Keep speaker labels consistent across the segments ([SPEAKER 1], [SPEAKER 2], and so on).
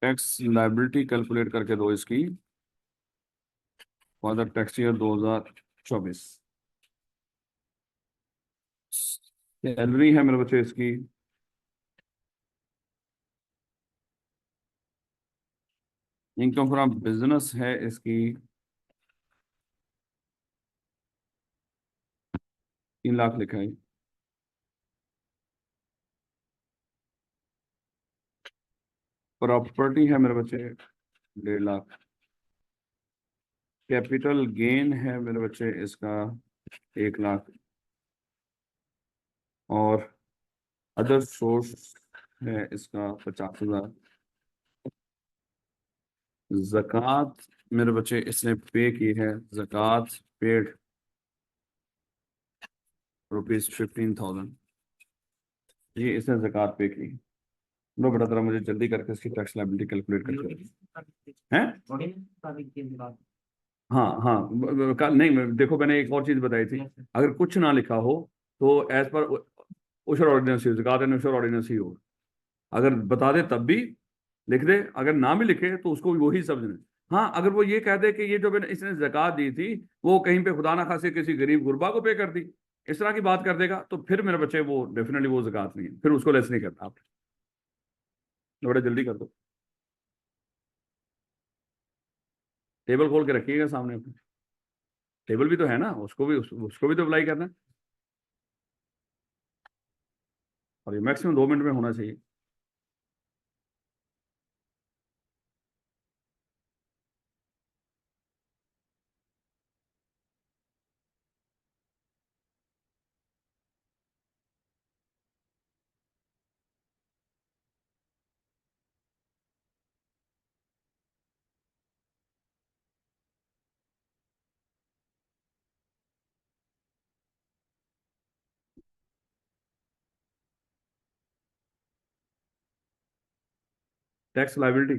[SPEAKER 1] Tax liability calculate करके दो इसकी for the tax year 2024। Salary है मेरे बच्चे इसकी इनकम फ्रॉम बिजनेस है इसकी 3 लाख लिखा है। प्रॉपर्टी है मेरे बच्चे 1.5 लाख। कैपिटल गेन है मेरे बच्चे इसका 1 लाख। और अदर सोर्स है इसका 50,000। जक़ात मेरे बच्चे इसने पे की है, जक़ात पेड ₹15,000। ये इसने जक़ात पे की। लो बेटा जरा मुझे जल्दी करके इसकी टैक्स लायबिलिटी कैलकुलेट करके हैं। हाँ हाँ नहीं देखो मैंने एक और चीज बताई थी। अगर कुछ ना लिखा हो तो एज पर उशर ऑर्डिनेंस ही जक़ात एंड उशर ऑर्डिनेंस ही हो। अगर बता दे तब भी लिख दे, अगर ना भी लिखे तो उसको भी वही समझना। हाँ अगर वो ये कह दे कि ये जो मैंने इसने जक़ात दी थी वो कहीं पे खुदा ना खासे किसी गरीब गुरबा को पे कर दी, इस तरह की बात कर देगा तो फिर मेरे बच्चे वो डेफिनेटली वो जक़ात नहीं है, फिर उसको लेस नहीं करना। आप थोड़ा जल्दी कर दो, टेबल खोल के रखिएगा सामने अपने। टेबल भी तो है ना, उसको भी तो अप्लाई करना है। और ये मैक्सिमम 2 मिनट में होना चाहिए। टैक्स लाइबिलिटी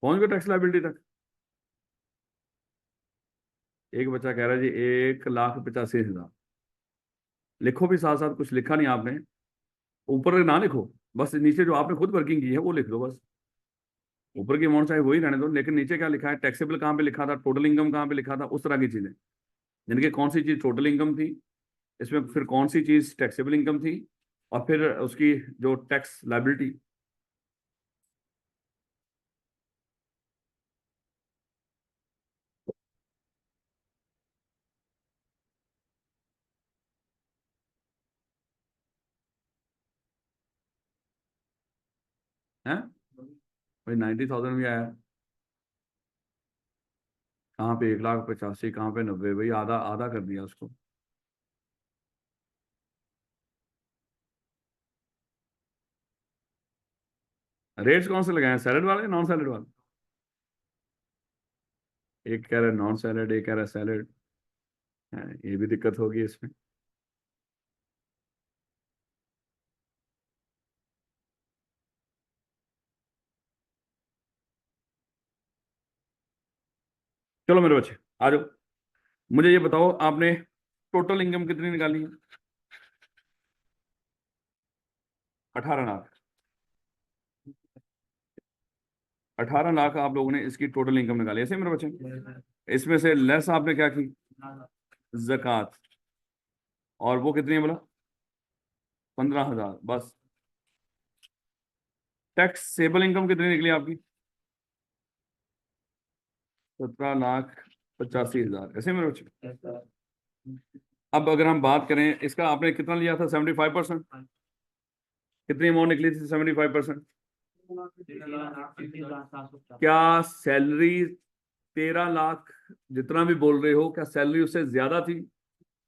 [SPEAKER 1] पहुंच गए, टैक्स लाइबिलिटी तक। एक बच्चा कह रहा है जी 1,85,000। लिखो भी साथ साथ, कुछ लिखा नहीं आपने, ऊपर ना लिखो, बस नीचे जो आपने खुद वर्किंग की है वो लिख दो बस। ऊपर की अमाउंट चाहे वही रहने दो, लेकिन नीचे क्या लिखा है, टैक्सेबल कहाँ पे लिखा था, टोटल इनकम कहाँ पे लिखा था, उस तरह की चीजें। जिनकी कौन सी चीज टोटल इनकम थी, इसमें फिर कौन सी चीज टैक्सेबल इनकम थी, और फिर उसकी जो टैक्स लाइबिलिटी है। भाई 90,000 भी आया, कहाँ पे 1,85,000, कहाँ पे 90, भाई आधा आधा कर दिया उसको। रेट्स कौन से लगाए, सैलड वाले नॉन सैलड वाले? एक कह रहा है नॉन सैलड, एक कह रहा है सैलड। ये भी दिक्कत होगी इसमें। चलो मेरे बच्चे आ जाओ, मुझे ये बताओ आपने टोटल इनकम कितनी निकाली है? 18 लाख। 18 लाख आप लोगों ने इसकी टोटल इनकम निकाली, ऐसे ही मेरे बच्चे। इसमें से लेस आपने क्या की, जक़ात। और वो कितनी है बोला? 15,000 बस। टैक्सेबल इनकम कितनी निकली आपकी? 17,85,000, ऐसे ही मेरे बच्चे। अब अगर हम बात करें इसका, आपने कितना लिया था, 75%? कितनी अमाउंट निकली थी 75%? क्या सैलरी 13 लाख जितना भी बोल रहे हो, क्या सैलरी उससे ज्यादा थी?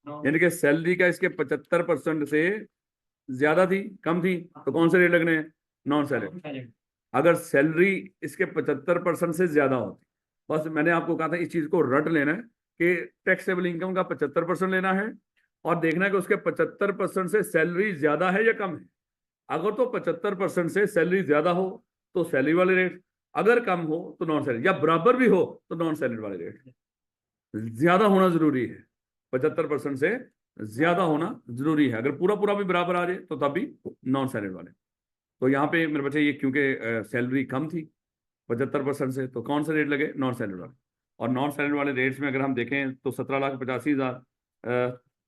[SPEAKER 1] यानी कि सैलरी का इसके 75% से ज्यादा थी, कम थी? तो कौन से रेट लगने हैं? Non salary. अगर सैलरी इसके 75% से ज्यादा होती, बस मैंने आपको कहा था इस चीज को रट लेना है कि टैक्सेबल इनकम का 75% लेना है और देखना है कि उसके 75% से सैलरी ज्यादा है या कम है। अगर तो 75% से सैलरी ज्यादा हो तो सैलरी वाले रेट, अगर कम हो तो नॉन सैलरी, या बराबर भी हो तो नॉन सैलरी वाले रेट। ज्यादा होना जरूरी है, 75% से ज्यादा होना जरूरी है। अगर पूरा पूरा भी बराबर आ जाए तो तब भी नॉन सैलरी वाले। तो यहाँ पे मेरे बच्चे ये क्योंकि सैलरी कम थी 75% से, तो कौन से रेट लगे? नॉन सैलरी वाले। और नॉन सैलरी वाले रेट्स में अगर हम देखें तो 17,85,000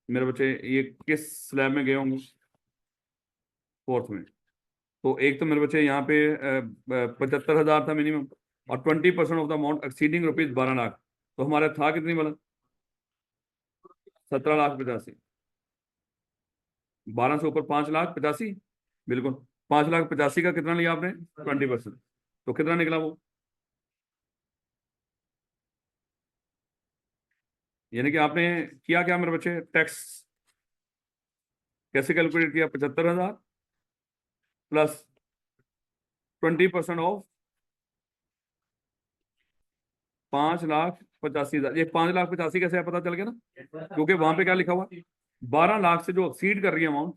[SPEAKER 1] मेरे बच्चे ये किस स्लैब में गए होंगे? फोर्थ में। तो एक तो मेरे बच्चे यहाँ पे 75,000 था मिनिमम, और 20% ऑफ द अमाउंट एक्सीडिंग ₹12,00,000, तो हमारा था कितनी वाला? 17,85,000। 12 से ऊपर 5,85,000, बिल्कुल। 5,85,000 का कितना लिया आपने? 20%। तो कितना निकला वो? यानी कि आपने किया क्या मेरे बच्चे? टैक्स कैसे कैलकुलेट किया? 75,000 प्लस 20% ऑफ 5,85,000। ये 5,85,000 कैसे पता चल गया ना? क्योंकि वहां पे क्या लिखा हुआ? 12,00,000 से जो एक्सीड कर रही है अमाउंट,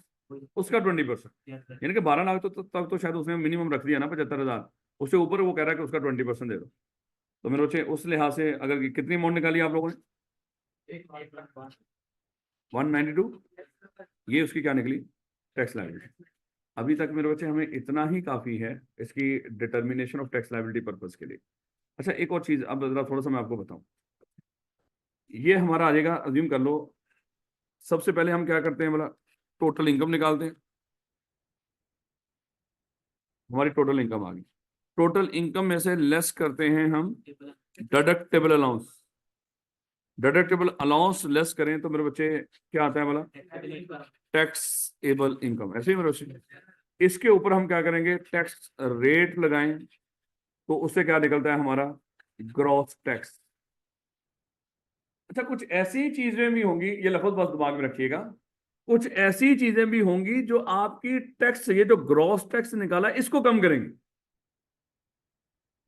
[SPEAKER 1] उसका 20%। यानी कि 12,00,000 तो तब तो शायद उसने मिनिमम रख दिया ना 75,000, उससे ऊपर वो कह रहा है कि उसका 20% दे दो। तो मेरे बच्चे उस लिहाज से अगर कितनी अमाउंट निकाली आप लोगों ने? 192। ये उसकी क्या निकली? Tax liability. अभी तक मेरे बच्चे हमें इतना ही काफी है इसकी determination of tax liability purpose के लिए। अच्छा, एक और चीज अब जरा थोड़ा सा मैं आपको बताऊं। ये हमारा आ जाएगा, अज्यूम कर लो। सबसे पहले हम क्या करते हैं बोला? टोटल इनकम निकालते हैं। हमारी टोटल इनकम आ गई। टोटल इनकम में से लेस करते हैं हम deductible allowance. Deductible allowance less करें तो मेरे बच्चे क्या आता है बोला? Taxable income. ऐसे ही मेरे बच्चे इसके ऊपर हम क्या करेंगे? टैक्स रेट लगाएं, तो उससे क्या निकलता है हमारा? Gross tax. अच्छा, कुछ ऐसी चीजें भी होंगी, ये लफ्ज बस दिमाग में रखिएगा, कुछ ऐसी चीजें भी होंगी जो आपकी टैक्स, ये जो ग्रॉस टैक्स निकाला इसको कम करेंगे।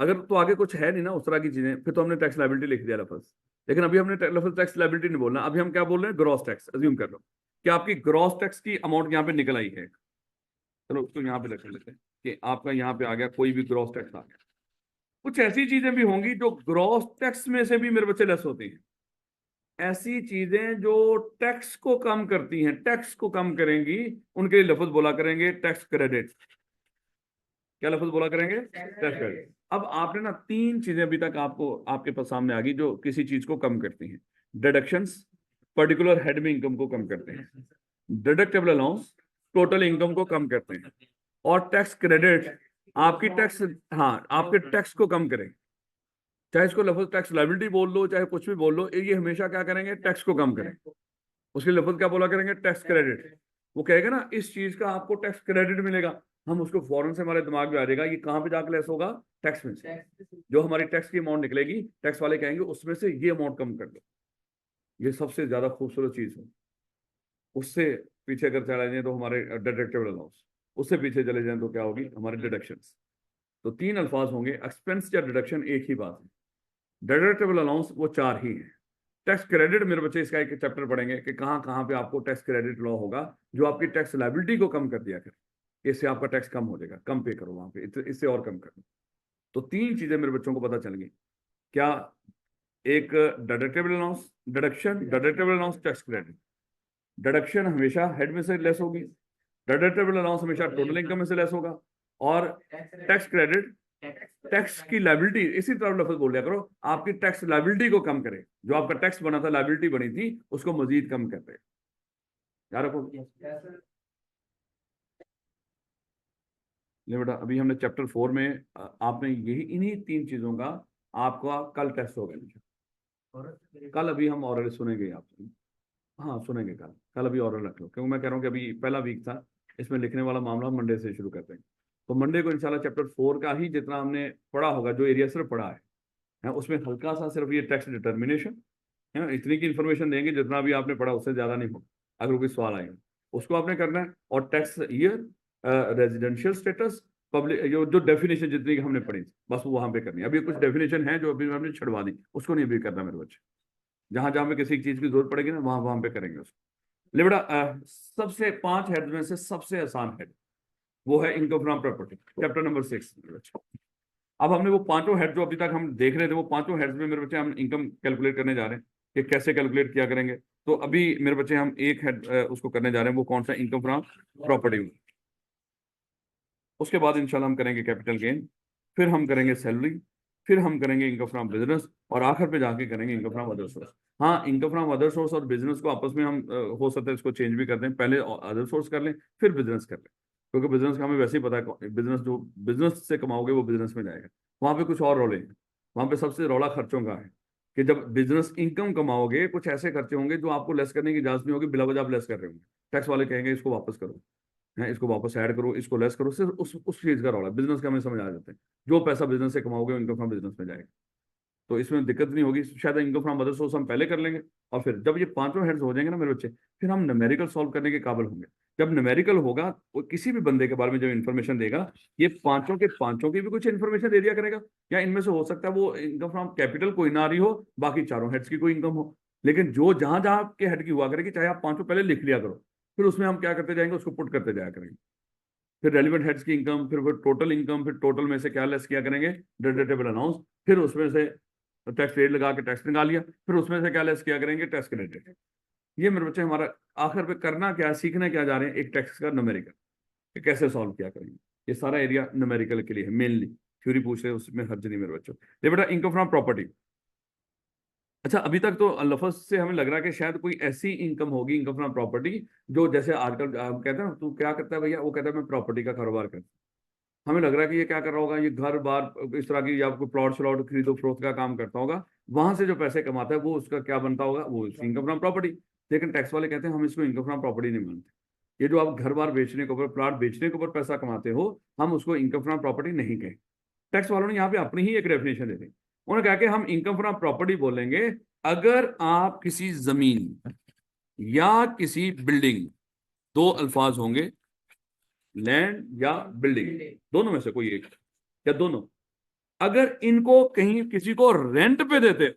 [SPEAKER 1] अगर तो आगे कुछ है नहीं ना उस तरह की चीजें, फिर तो हमने टैक्स लायबिलिटी लिख दिया लफ्ज। लेकिन अभी हमने लफ्ज टैक्स लायबिलिटी नहीं बोलना, अभी हम क्या बोल रहे हैं? Gross tax. अज्यूम कर लो कि आपकी ग्रॉस टैक्स की अमाउंट यहाँ पे निकल आई है। चलो उसको यहाँ पे लिख लेते हैं कि आपका यहाँ पे आ गया, कोई भी ग्रॉस टैक्स आ गया। कुछ ऐसी चीजें भी होंगी जो ग्रॉस टैक्स में से भी मेरे बच्चे लेस होती हैं। ऐसी चीजें जो टैक्स को कम करती हैं, टैक्स को कम करेंगी, उनके लिए लफ्ज बोला करेंगे टैक्स क्रेडिट। क्या लफ्ज बोला करेंगे? Tax credit. अब आपने ना तीन चीजें अभी तक आपको आपके पास सामने आ गई जो किसी चीज को कम करती हैं। डिडक्शंस पर्टिकुलर हेड में इनकम को कम करते हैं, डिडक्टेबल अलाउंस टोटल इनकम को कम करते हैं, और टैक्स क्रेडिट आपकी टैक्स, हाँ, आपके टैक्स को कम करें। चाहे इसको लफ्ज टैक्स लायबिलिटी बोल लो, चाहे कुछ भी बोल लो, ये हमेशा क्या करेंगे? टैक्स को कम करें। उसके लफ्ज क्या बोला करेंगे? Tax credit. वो कहेगा ना इस चीज का आपको टैक्स क्रेडिट मिलेगा, हम उसको फौरन से हमारे दिमाग में आ जाएगा ये कहां पे जाकर लेस होगा? टैक्स में से। जो हमारी टैक्स की अमाउंट निकलेगी, टैक्स वाले कहेंगे उसमें से ये अमाउंट कम कर दो। ये सबसे ज्यादा खूबसूरत चीज है। उससे पीछे अगर चले जाए तो हमारे डिडक्टेबल अलाउंस, उससे पीछे चले जाए तो क्या होगी? हमारे डिडक्शंस। तो तीन अल्फाज होंगे, एक्सपेंस या डिडक्शन एक ही बात है। डिडक्टेबल अलाउंस वो चार ही है। टैक्स क्रेडिट मेरे बच्चे इसका एक चैप्टर पढ़ेंगे कि कहां कहां पे आपको टैक्स क्रेडिट लॉ होगा जो आपकी टैक्स लायबिलिटी को कम कर दिया करे, इससे आपका टैक्स कम हो जाएगा, कम पे करो वहां पे, इससे और कम करो। तो तीन चीजें मेरे बच्चों को पता चल गई क्या? एक deductible allowance, deduction, deductible allowance, tax credit. Deduction हमेशा हेड में से लेस होगी, डिडक्टेबल अलाउंस हमेशा टोटल इनकम में से लेस होगा, और टैक्स क्रेडिट टैक्स की लायबिलिटी, इसी तरह लफ्ज बोल दिया करो, आपकी टैक्स लायबिलिटी को कम करे। जो आपका टैक्स बना था, लायबिलिटी बनी थी, उसको मजीद कम कर दे। याद रखो। ले बेटा, अभी हमने चैप्टर 4 में आपने यही इन्हीं तीन चीजों का आपका कल टेस्ट होगा। कल अभी हम ऑरल सुनेंगे आपसे। हाँ सुनेंगे कल। कल अभी ऑरल रख लो, क्योंकि मैं कह रहा हूँ कि अभी पहला वीक था, इसमें लिखने वाला मामला मंडे से शुरू करते हैं। तो मंडे को इंशाल्लाह चैप्टर 4 का ही जितना हमने पढ़ा होगा, जो एरिया सिर्फ पढ़ा है उसमें हल्का सा सिर्फ ये टैक्स डिटर्मिनेशन है, इतनी की इन्फॉर्मेशन देंगे, जितना भी आपने पढ़ा उससे ज्यादा नहीं होगा। अगर कोई सवाल आएगा उसको आपने करना है। और tax year, residential status, public, जो डेफिनेशन जितनी की हमने पढ़ी थी, बस वो वहां पे करनी है। अभी कुछ डेफिनेशन है जो अभी हमने छुड़वा दी, उसको नहीं अभी करना मेरे बच्चे। जहां जहां पे किसी चीज की जरूरत पड़ेगी ना, वहां वहां पे करेंगे उसको। ले बेटा, सबसे 5 हेड में से सबसे आसान हेड वो है income from property, chapter number 6। अब हमने वो पांचों हेड जो अभी तक हम देख रहे थे, वो पांचों हेड्स में मेरे बच्चे हम इनकम कैलकुलेट करने जा रहे हैं कि कैसे कैलकुलेट किया करेंगे। तो अभी मेरे बच्चे हम एक हेड उसको करने जा रहे हैं, वो कौन सा? Income from property. उसके बाद इंशाल्लाह हम करेंगे कैपिटल गेन, फिर हम करेंगे सैलरी, फिर हम करेंगे इनकम फ्रॉम बिजनेस, और आखिर पे जाके करेंगे इनकम फ्रॉम अदर सोर्स। हाँ, इनकम फ्रॉम अदर सोर्स और बिजनेस को आपस में हम हो सकता है इसको चेंज भी कर दें, पहले अदर सोर्स कर लें फिर बिजनेस कर लें, क्योंकि बिजनेस का हमें वैसे ही पता है बिजनेस जो बिजनेस से कमाओगे वो बिजनेस में जाएगा। वहां पे कुछ और रौले हैं, वहां पे सबसे रौला खर्चों का है कि जब बिजनेस इनकम कमाओगे कुछ ऐसे खर्चे होंगे जो आपको लेस करने की इजाजत नहीं होगी, बिला वजह आप लेस कर रहे होंगे, टैक्स वाले कहेंगे इसको वापस करो, है इसको वापस ऐड करो, इसको लेस करो, सिर्फ उस चीज का रौला। बिजनेस का हमें समझ आ जाता है, जो पैसा बिजनेस से कमाओगे इनकम फ्रॉम बिजनेस में जाएगा, तो इसमें दिक्कत नहीं होगी। शायद इनकम फ्रॉम अदर सोर्स हम पहले कर लेंगे, और फिर जब ये पांचों हेड्स हो जाएंगे ना मेरे बच्चे, फिर हम न्यूमेरिकल सॉल्व करने के काबिल होंगे। जब न्यूमेरिकल होगा, वो किसी भी बंदे के बारे में जब इन्फॉर्मेशन देगा, ये पांचों के पांचों की भी कुछ इन्फॉर्मेशन दे दिया करेगा, या इनमें से हो सकता है वो इनकम फ्रॉम कैपिटल कोई ना आ रही हो, बाकी चारों हेड्स की कोई इनकम हो, लेकिन जो जहां जहां के हेड की हुआ करेगी, चाहे आप पांचों पहले लिख लिया करो, फिर उसमें हम क्या करते जाएंगे, उसको पुट करते जाया करेंगे। फिर रेलिवेंट हेड्स की इनकम, फिर टोटल इनकम, फिर टोटल में से क्या लेस किया करेंगे, डिडक्टेबल अनाउंस, फिर उसमें से टैक्स रेट लगा के टैक्स निकाल लिया, फिर उसमें से क्या लेस किया करेंगे, टैक्स क्रेडिट। ये मेरे बच्चे हमारा आखिर पे करना क्या है, सीखने क्या जा रहे हैं, एक टैक्स का न्यूमेरिकल कैसे सॉल्व किया करेंगे। ये सारा एरिया न्यूमेरिकल के लिए है मेनली, थ्योरी पूछ रहे हैं उसमें हर्ज नहीं मेरे बच्चों। ये बेटा इनकम फ्रॉम प्रॉपर्टी। अच्छा, अभी तक तो लफज से हमें लग रहा है कि शायद कोई ऐसी इनकम होगी इनकम फ्रॉम प्रॉपर्टी, जो जैसे आजकल हम कहते हैं ना, तू क्या करता है भैया, वो कहता है मैं प्रॉपर्टी का कारोबार करता हूं। हमें लग रहा है कि ये क्या कर रहा होगा, ये घर बार इस तरह की, या कोई प्लॉट श्लॉट खरीदो फरोख्त का काम करता होगा, वहां से जो पैसे कमाता है वो उसका क्या बनता होगा, वो इनकम फ्रॉम प्रॉपर्टी। लेकिन टैक्स वाले कहते हैं हम इसको इनकम फ्रॉम प्रॉपर्टी नहीं मानते। ये जो आप घर बार बेचने के ऊपर, प्लॉट बेचने के ऊपर पैसा कमाते हो, हम उसको इनकम फ्रॉम प्रॉपर्टी नहीं कहें। टैक्स वालों ने यहाँ पे अपनी ही एक डेफिनेशन दे दी, उन्होंने कहा कि हम इनकम फ्रॉम प्रॉपर्टी बोलेंगे अगर आप किसी जमीन या किसी बिल्डिंग, दो अल्फाज होंगे, लैंड या बिल्डिंग, दोनों में से कोई एक या दोनों, अगर इनको कहीं किसी को रेंट पे देते,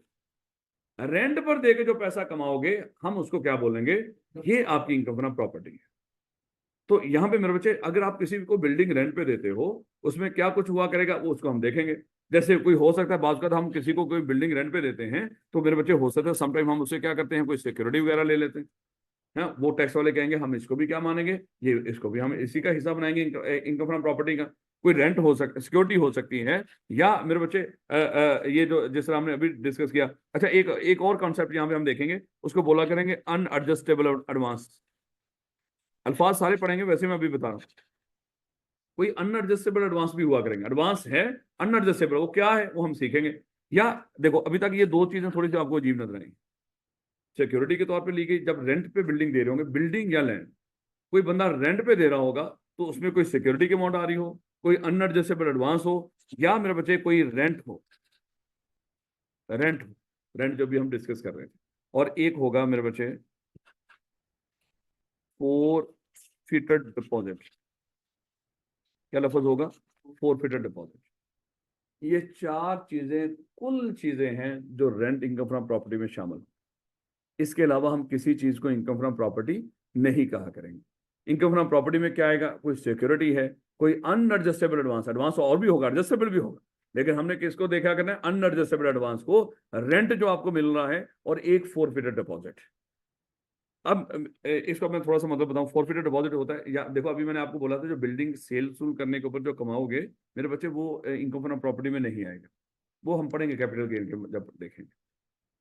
[SPEAKER 1] रेंट पर देके जो पैसा कमाओगे, हम उसको क्या बोलेंगे, ये आपकी इनकम फ्रॉम प्रॉपर्टी है। तो यहां पे मेरे बच्चे, अगर आप किसी को बिल्डिंग रेंट पे देते हो, उसमें क्या कुछ हुआ करेगा वो उसको हम देखेंगे। जैसे कोई हो सकता है बात कर, हम किसी को कोई बिल्डिंग रेंट पे देते हैं, तो मेरे बच्चे हो सकता है समटाइम हम उससे क्या करते हैं, कोई सिक्योरिटी वगैरह ले लेते हैं, है वो टैक्स वाले कहेंगे हम इसको भी क्या मानेंगे, ये इसको भी हम इसी का हिस्सा बनाएंगे इनकम फ्रॉम प्रॉपर्टी का। कोई रेंट हो सकता, सिक्योरिटी हो सकती है, या मेरे बच्चे ये जो जिस तरह हमने अभी डिस्कस किया। अच्छा, एक एक और कॉन्सेप्ट यहाँ पे हम देखेंगे, उसको बोला करेंगे अनएडजस्टेबल एडवांस। अल्फाज सारे पढ़ेंगे, वैसे मैं अभी बता रहा हूँ। कोई अनएडजस्टेबल एडवांस भी हुआ करेंगे, एडवांस है अनएडजस्टेबल, वो क्या है वो हम सीखेंगे। या देखो, अभी तक ये दो चीजें थोड़ी सी आपको अजीब नजर आई, सिक्योरिटी के तौर पे ली गई, जब रेंट पे बिल्डिंग दे रहे होंगे, बिल्डिंग या लैंड, कोई बंदा रेंट पे दे रहा होगा, तो उसमें कोई सिक्योरिटी की अमाउंट आ रही हो, कोई अनएडजस्टेबल एडवांस हो, या मेरे बच्चे कोई रेंट हो, रेंट हो, रेंट जो भी हम डिस्कस कर रहे थे। और एक होगा मेरे बच्चे फोरफिटेड डिपॉजिट। क्या लफ्ज होगा, फोरफिटेड डिपॉजिट। ये चार चीजें कुल चीजें हैं जो रेंट इनकम फ्रॉम प्रॉपर्टी में शामिल। इसके अलावा हम किसी चीज को इनकम फ्रॉम प्रॉपर्टी नहीं कहा करेंगे। इनकम फ्रॉम प्रॉपर्टी में क्या आएगा, कोई सिक्योरिटी है, कोई अनएडजस्टेबल एडवांस, एडवांस और भी होगा, एडजस्टेबल भी होगा, लेकिन हमने किसको देखा करना है, अनएडजस्टेबल एडवांस को, रेंट जो आपको मिल रहा है, और एक फोरफिटेड डिपॉजिट। अब इसको मैं थोड़ा सा मतलब बताऊं, फोरफिटेड डिपॉजिट होता है, या देखो अभी मैंने आपको बोला था जो बिल्डिंग सेल सूल करने के ऊपर जो कमाओगे मेरे बच्चे, वो इनकम फ्रॉम प्रॉपर्टी में नहीं आएगा, वो हम पढ़ेंगे कैपिटल गेन के जब देखेंगे,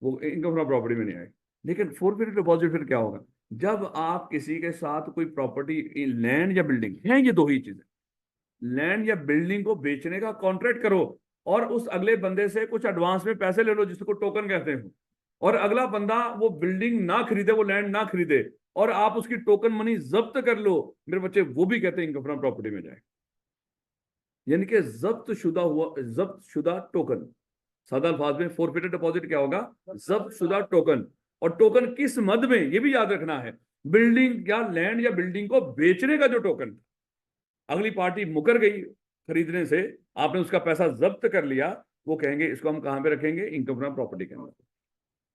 [SPEAKER 1] वो इनकम फ्रॉम प्रॉपर्टी में नहीं आएगा। लेकिन फोरफिटेड डिपॉजिट फिर क्या होगा, जब आप किसी के साथ कोई प्रॉपर्टी, लैंड या बिल्डिंग है, ये दो ही चीजें, लैंड या बिल्डिंग को बेचने का कॉन्ट्रैक्ट करो, और उस अगले बंदे से कुछ एडवांस में पैसे ले लो, जिसको टोकन कहते हैं, और अगला बंदा वो बिल्डिंग ना खरीदे, वो लैंड ना खरीदे, और आप उसकी टोकन मनी जब्त कर लो, मेरे बच्चे वो भी कहते हैं इनकम फ्रॉम प्रॉपर्टी में जाए। यानी कि जब्त शुदा टोकन, सादा अल्फाज में फोरफिटेड डिपॉजिट क्या होगा, जब्त शुदा टोकन। और टोकन किस मद में, ये भी याद रखना है, बिल्डिंग या लैंड या बिल्डिंग को बेचने का जो टोकन, अगली पार्टी मुकर गई खरीदने से, आपने उसका पैसा जब्त कर लिया, वो कहेंगे इसको हम कहां पे रखेंगे, इनकम फ्रॉम प्रॉपर्टी के अंदर,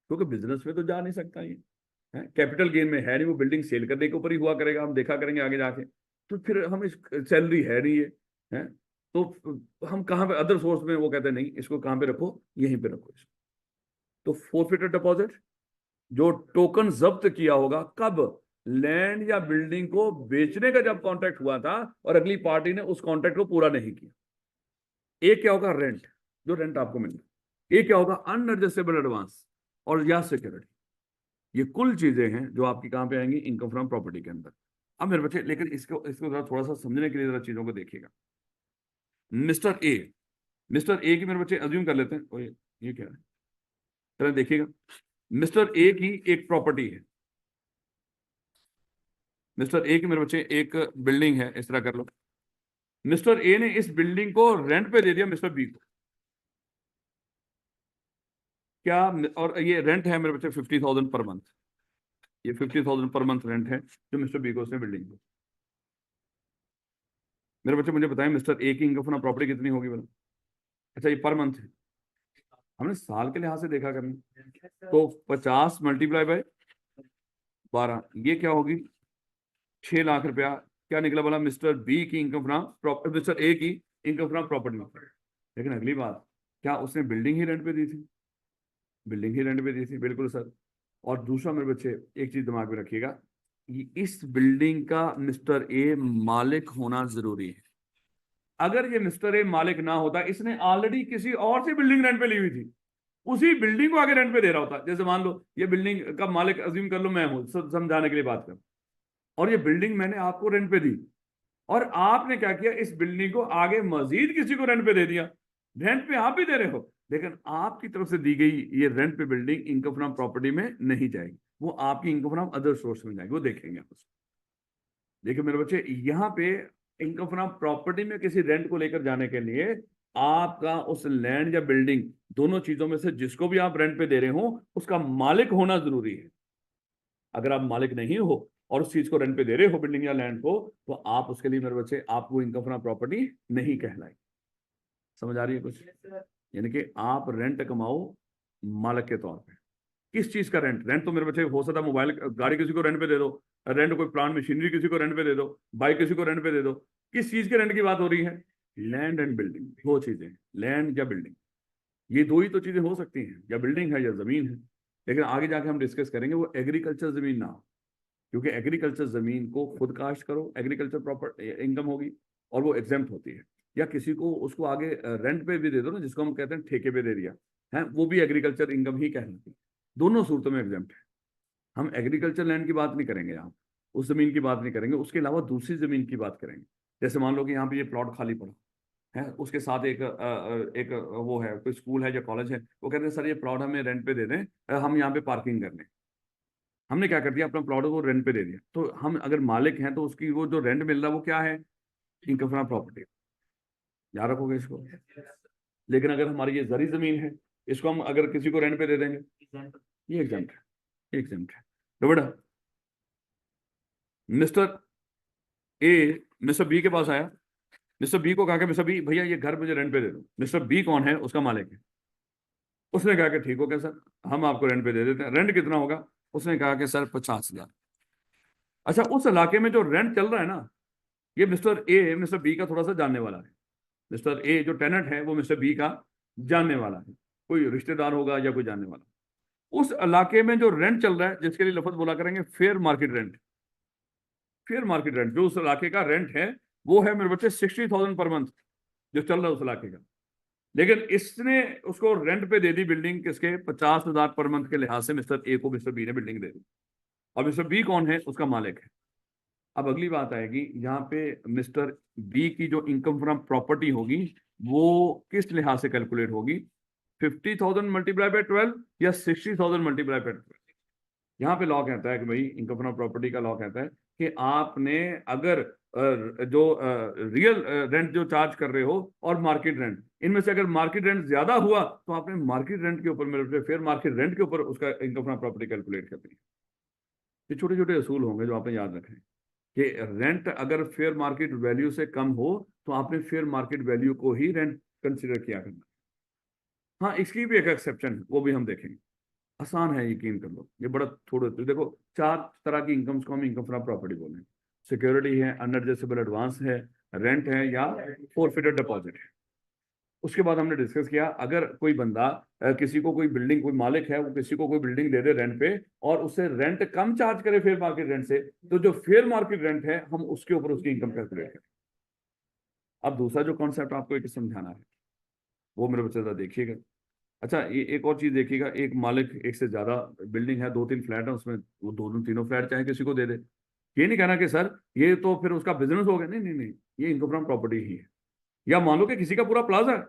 [SPEAKER 1] क्योंकि बिजनेस में तो जा नहीं सकता ये, है कैपिटल गेन में है नहीं, वो बिल्डिंग सेल करने के ऊपर ही हुआ करेगा, हम देखा करेंगे आगे जाके। तो फिर हम इस सैलरी है नहीं ये, है तो हम कहाँ पे, अदर सोर्स में, वो कहते हैं नहीं, इसको कहाँ पे रखो, यहीं पे रखो इसको। तो फोरफिटेड डिपॉजिट, जो टोकन जब्त किया होगा, कब, लैंड या बिल्डिंग को बेचने का जब कॉन्ट्रैक्ट हुआ था और अगली पार्टी ने उस कॉन्ट्रैक्ट को पूरा नहीं किया। एक क्या होगा, रेंट, जो रेंट आपको मिलेगा। एक क्या होगा, अनएडजस्टेबल एडवांस और या सिक्योरिटी। ये कुल चीजें हैं जो आपकी कहां पे आएंगी, इनकम फ्रॉम प्रॉपर्टी के अंदर। अब मेरे बच्चे, लेकिन इसको इसको जरा थोड़ा सा समझने के लिए जरा चीजों को देखिएगा। मिस्टर ए, मिस्टर ए की मेरे बच्चे अज्यूम कर लेते हैं, ये क्या है, चलो देखिएगा। मिस्टर ए की एक प्रॉपर्टी है, मिस्टर ए की मेरे बच्चे एक बिल्डिंग है, इस तरह कर लो। मिस्टर ए ने इस बिल्डिंग को रेंट पे दे दिया मिस्टर बी को। क्या, और ये रेंट है मेरे बच्चे 50,000 पर मंथ। ये 50,000 पर मंथ रेंट है जो मिस्टर बी को उसने बिल्डिंग को। मेरे बच्चे मुझे बताएं, मिस्टर ए की इनकम फ्रॉम प्रॉपर्टी कितनी होगी बोला? अच्छा, ये पर मंथ है, हमने साल के लिहाज से देखा करना। तो 50 मल्टीप्लाई बाय 12, ये क्या होगी, 6 लाख रुपया। क्या निकला बोला, मिस्टर बी की इनकम फ्रॉम, मिस्टर ए की इनकम फ्रॉम प्रॉपर्टी। लेकिन अगली बात, क्या उसने बिल्डिंग ही रेंट पे दी थी? बिल्डिंग ही रेंट पे दी थी, बिल्कुल सर। और दूसरा मेरे बच्चे, एक चीज दिमाग में रखिएगा, इस बिल्डिंग का मिस्टर ए मालिक होना जरूरी है। अगर ये मिस्टर ए मालिक ना होता, इसने ऑलरेडी किसी और से बिल्डिंग रेंट पे ली हुई थी, उसी बिल्डिंग को आगे रेंट पे दे रहा होता। जैसे मान लो ये बिल्डिंग का मालिक अज्यूम कर लो मैं हूं, समझाने के लिए बात कर, और ये बिल्डिंग मैंने आपको रेंट पे दी, और आपने क्या किया, इस बिल्डिंग को आगे मजीद किसी को रेंट पे दे दिया। रेंट पे आप भी दे रहे हो, लेकिन आपकी तरफ से दी गई ये रेंट पे बिल्डिंग इनकम फ्रॉम प्रॉपर्टी में नहीं जाएगी, वो आपकी इनकम फ्रॉम अदर सोर्स में जाएगी, वो देखेंगे आप। देखिए मेरे बच्चे, यहाँ पे इनकम फ्रॉम प्रॉपर्टी में किसी रेंट को लेकर जाने के लिए आपका उस लैंड या बिल्डिंग, दोनों चीजों में से जिसको भी आप रेंट पे दे रहे हो उसका मालिक होना जरूरी है। अगर आप मालिक नहीं हो और उस चीज को रेंट पे दे रहे हो, बिल्डिंग या लैंड को, तो आप उसके लिए मेरे बच्चे, आपको इनकम फ्रॉम प्रॉपर्टी नहीं कहलाई। समझ आ रही है कुछ? यानी कि आप रेंट कमाओ मालिक के तौर पे। किस चीज का रेंट? रेंट तो मेरे बच्चे हो सकता है मोबाइल, गाड़ी किसी को रेंट पे दे दो, रेंट कोई प्लांट मशीनरी किसी को रेंट पे दे दो, बाइक किसी को रेंट पे दे दो। किस चीज के रेंट की बात हो रही है? लैंड एंड बिल्डिंग, दो चीजें, लैंड या बिल्डिंग, ये दो ही तो चीजें हो सकती हैं, या बिल्डिंग है या जमीन है। लेकिन आगे जाके हम डिस्कस करेंगे वो एग्रीकल्चर जमीन ना हो, क्योंकि एग्रीकल्चर जमीन को खुद काश्त करो, एग्रीकल्चर प्रॉपर इनकम होगी और वो एग्जेम्प्ट होती है। या किसी को उसको आगे रेंट पे भी दे दो ना, जिसको हम कहते हैं ठेके पे दे दिया है, वो भी एग्रीकल्चर इनकम ही कहलाती है। दोनों सूरतों में एग्जेम्प्ट है। हम एग्रीकल्चर लैंड की बात नहीं करेंगे यहाँ, उस जमीन की बात नहीं करेंगे, उसके अलावा दूसरी जमीन की बात करेंगे। जैसे मान लो कि यहाँ पे ये प्लॉट खाली पड़ा है, उसके साथ एक वो है, कोई स्कूल है या कॉलेज है, वो कहते हैं सर ये प्लॉट हमें रेंट पे दे दें, हम यहाँ पे पार्किंग कर लें। हमने क्या कर दिया, अपना प्लॉट को रेंट पे दे दिया, तो हम अगर मालिक हैं तो उसकी वो जो रेंट मिल रहा है वो क्या है, इनकम फ्रॉम प्रॉपर्टी। याद रखोगे इसको। लेकिन अगर हमारी ये जरी जमीन है, इसको हम अगर किसी को रेंट पे दे देंगे, ये एग्जाम्प्ट है, एग्जाम्प्ट है। तो बेटा मिस्टर ए मिस्टर बी के पास आया, मिस्टर बी को कहा कि मिस्टर बी भैया ये घर मुझे रेंट पे दे दो। मिस्टर बी कौन है, उसका मालिक है। उसने कहा कि ठीक हो गया सर, हम आपको रेंट पे दे देते हैं। रेंट कितना होगा? उसने कहा कि सर 50,000। अच्छा, उस इलाके में जो रेंट चल रहा है ना, ये मिस्टर ए मिस्टर बी का थोड़ा सा जानने वाला है। मिस्टर ए जो टेनेंट है वो मिस्टर बी का जानने वाला है, कोई रिश्तेदार होगा या कोई जानने वाला। उस इलाके में जो रेंट चल रहा है, जिसके लिए लफ्ज बोला करेंगे fair market rent. Fair market rent जो उस इलाके का रेंट है, वो है मेरे बच्चे 60,000 पर मंथ जो चल रहा है उस इलाके का। लेकिन इसने उसको रेंट पे दे दी बिल्डिंग, किसके? 50,000 पर मंथ के लिहाज से मिस्टर ए को मिस्टर बी ने बिल्डिंग दे दी, और मिस्टर बी कौन है? उसका मालिक है। अब अगली बात आएगी, यहाँ पे मिस्टर बी की जो इनकम फ्रॉम प्रॉपर्टी होगी वो किस लिहाज से कैलकुलेट होगी? 50,000 मल्टीप्लाई बाय 12 या 60,000 मल्टीप्लाई बाय 12? यहाँ पे लॉ कहता है कि भाई, इनकम फ्रॉम प्रॉपर्टी का लॉ कहता है कि आपने अगर जो रियल रेंट जो चार्ज कर रहे हो और मार्केट रेंट, इनमें से अगर मार्केट रेंट ज्यादा हुआ तो आपने मार्केट रेंट के ऊपर, मेरे फेयर मार्केट रेंट के ऊपर उसका इनकम फ्रॉम प्रॉपर्टी कैलकुलेट करनी है। ये छोटे छोटे असूल होंगे जो आपने याद रखने कि रेंट अगर फेयर मार्केट वैल्यू से कम हो तो आपने फेयर मार्केट वैल्यू को ही रेंट कंसिडर किया करना। हाँ, इसकी भी एक एक्सेप्शन है, वो भी हम देखेंगे। आसान है, यकीन कर लो, ये बड़ा थोड़ा। तो देखो, 4 तरह की इनकम्स को हम इनकम फ्रॉम प्रॉपर्टी बोल रहे हैं। सिक्योरिटी है, अनएडजस्टेबल एडवांस है, रेंट है, या फोरफिटेड डिपॉजिट है। उसके बाद हमने डिस्कस किया अगर कोई बंदा किसी को कोई बिल्डिंग, कोई मालिक है वो किसी को कोई बिल्डिंग दे दे रेंट पे और उसे रेंट कम चार्ज करे फेयर मार्केट रेंट से, तो जो फेयर मार्केट रेंट है हम उसके ऊपर उसकी इनकम कैलकुलेट करें। अब दूसरा जो कॉन्सेप्ट आपको एक समझाना है वो मेरे बच्चे जरा देखिएगा। अच्छा, ये एक और चीज देखिएगा, एक मालिक एक से ज्यादा बिल्डिंग है, 2-3 फ्लैट है उसमें, वो दोनों तीनों फ्लैट चाहे किसी को दे दे। ये नहीं कहना कि सर ये तो फिर उसका बिजनेस हो गया, नहीं नहीं नहीं, ये इनकम फ्रॉम प्रॉपर्टी ही है। या मान लो कि किसी का पूरा प्लाजा है,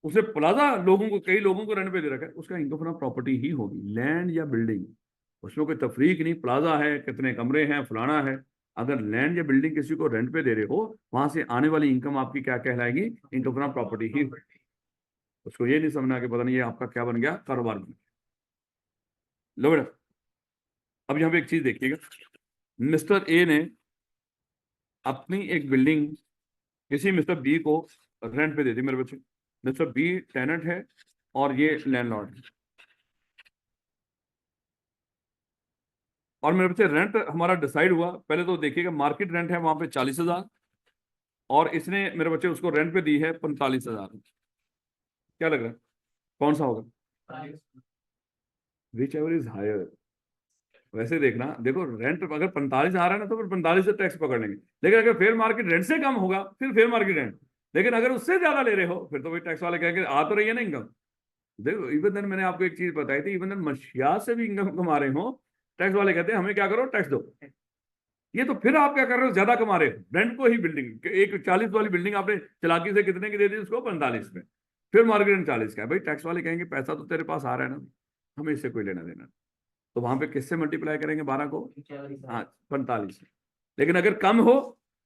[SPEAKER 1] उसे प्लाजा लोगों को, कई लोगों को रेंट पे दे रखा है, उसका इनकम फ्रॉम प्रॉपर्टी ही होगी, लैंड या बिल्डिंग, उसमें कोई तफरीक नहीं। प्लाजा है, कितने कमरे हैं, फलाना है, अगर लैंड या बिल्डिंग किसी को रेंट पे दे रहे हो, वहां से आने वाली इनकम आपकी क्या कहलाएगी, इनकम फ्रॉम प्रॉपर्टी ही। उसको ये नहीं समझना कि पता नहीं ये आपका क्या बन गया, कारोबार बन गया। लो बेटा, अब यहाँ पे एक चीज देखिएगा, मिस्टर ए ने अपनी एक बिल्डिंग किसी मिस्टर बी को रेंट पे दे दी। मेरे बच्चे, मिस्टर बी टेनेंट है और ये लैंडलॉर्ड है। और मेरे बच्चे रेंट हमारा डिसाइड हुआ, पहले तो देखिएगा मार्केट रेंट है वहां पे 40,000 और इसने मेरे बच्चे उसको रेंट पे दी है 45,000। क्या लग रहा है कौन सा होगा? Whichever is higher. वैसे देखना, देखो रेंट अगर 45 आ रहा है ना तो फिर 45 से टैक्स पकड़ लेंगे, लेकिन अगर फेयर मार्केट रेंट से कम होगा फिर फेयर मार्केट रेंट, लेकिन अगर उससे ज्यादा ले रहे हो फिर तो वही टैक्स वाले कहेंगे आ तो रही है ना इनकम। देखो इवन देन मैंने आपको एक चीज बताई थी, इवन देन मशिया से भी इनकम कमा रहे हो, टैक्स वाले कहते हैं हमें क्या करो, टैक्स दो। ये तो फिर आप क्या कर रहे हो, ज्यादा कमा रहे हो। रेंट को ही बिल्डिंग, एक 40 वाली बिल्डिंग आपने चालाकी से कितने की दे दी उसको, 45 में, फिर मार्केट रेंट 40 का है। भाई टैक्स वाले कहेंगे पैसा तो तेरे पास आ रहा है ना, हमें इससे कोई लेना देना। तो वहां पे किससे मल्टीप्लाई करेंगे 12 को? हाँ, 45। लेकिन अगर कम हो,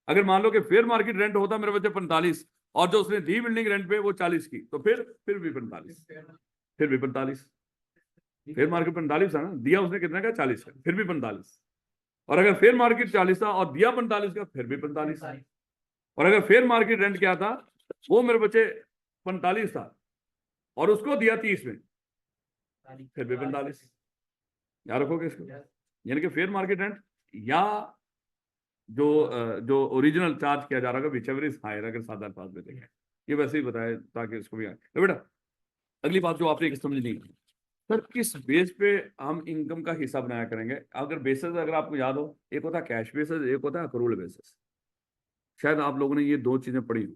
[SPEAKER 1] अगर मान लो कि फेयर मार्केट रेंट होता मेरे बच्चे 45 और जो उसने दी बिल्डिंग रेंट पे वो 40 की, तो फिर भी 45, फिर भी 45। फेयर मार्केट 45 था ना, दिया उसने कितने का, 40 का, फिर भी 45। और अगर फेयर मार्केट 40 था और दिया 45 का, फिर भी 45। और अगर फेयर मार्केट रेंट क्या था, वो मेरे बच्चे 45 था और उसको दिया 30 में, फिर भी 45। याद रखोगे इसको, यानी कि फेयर मार्केट रेंट या जो ओरिजिनल चार्ज किया जा रहा है विच एवर इज हायर, अगर सादा अल्फाज में देखें, ये वैसे ही बताया ताकि इसको भी आए। तो बेटा अगली बात जो आपने समझनी, सर किस बेस पे हम इनकम का हिस्सा बनाया करेंगे? अगर बेसिस, अगर आपको याद हो, एक होता है कैश बेसिस, एक होता है अक्रूवल बेसिस। शायद आप लोगों ने ये दो चीजें पढ़ी हो।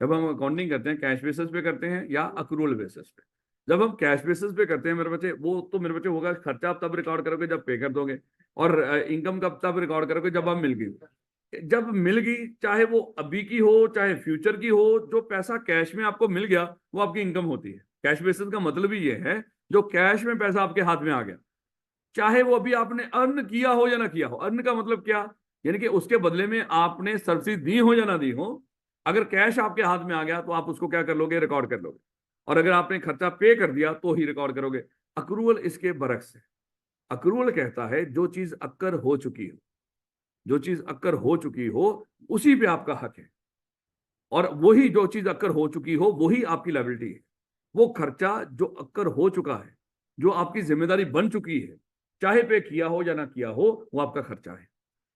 [SPEAKER 1] जब हम अकाउंटिंग करते हैं कैश बेसिस पे करते हैं या अक्रूवल बेसिस पे। जब हम कैश बेसिस पे करते हैं मेरे बच्चे, वो तो मेरे बच्चे होगा खर्चा आप तब रिकॉर्ड करोगे जब पे कर दोगे, और इनकम कब तब रिकॉर्ड करोगे जब आप मिल गई। जब मिल गई, चाहे वो अभी की हो चाहे फ्यूचर की हो, जो पैसा कैश में आपको मिल गया वो आपकी इनकम होती है। कैश बेसिस का मतलब ही ये है जो कैश में पैसा आपके हाथ में आ गया, चाहे वो अभी आपने अर्न किया हो या ना किया हो। अर्न का मतलब क्या, यानी कि उसके बदले में आपने सर्विस दी हो या ना दी हो, अगर कैश आपके हाथ में आ गया तो आप उसको क्या कर लोगे, रिकॉर्ड कर लोगे। और अगर आपने खर्चा पे कर दिया तो ही रिकॉर्ड करोगे। अक्रूवल इसके बरक्स है। अक्रूवल कहता है जो चीज अक्कर हो चुकी हो, जो चीज अक्कर हो चुकी हो उसी पे आपका हक है, और वही जो चीज अक्कर हो चुकी हो वही आपकी लायबिलिटी है। वो खर्चा जो अक्कर हो चुका है, जो आपकी जिम्मेदारी बन चुकी है, चाहे पे किया हो या ना किया हो, वो आपका खर्चा है।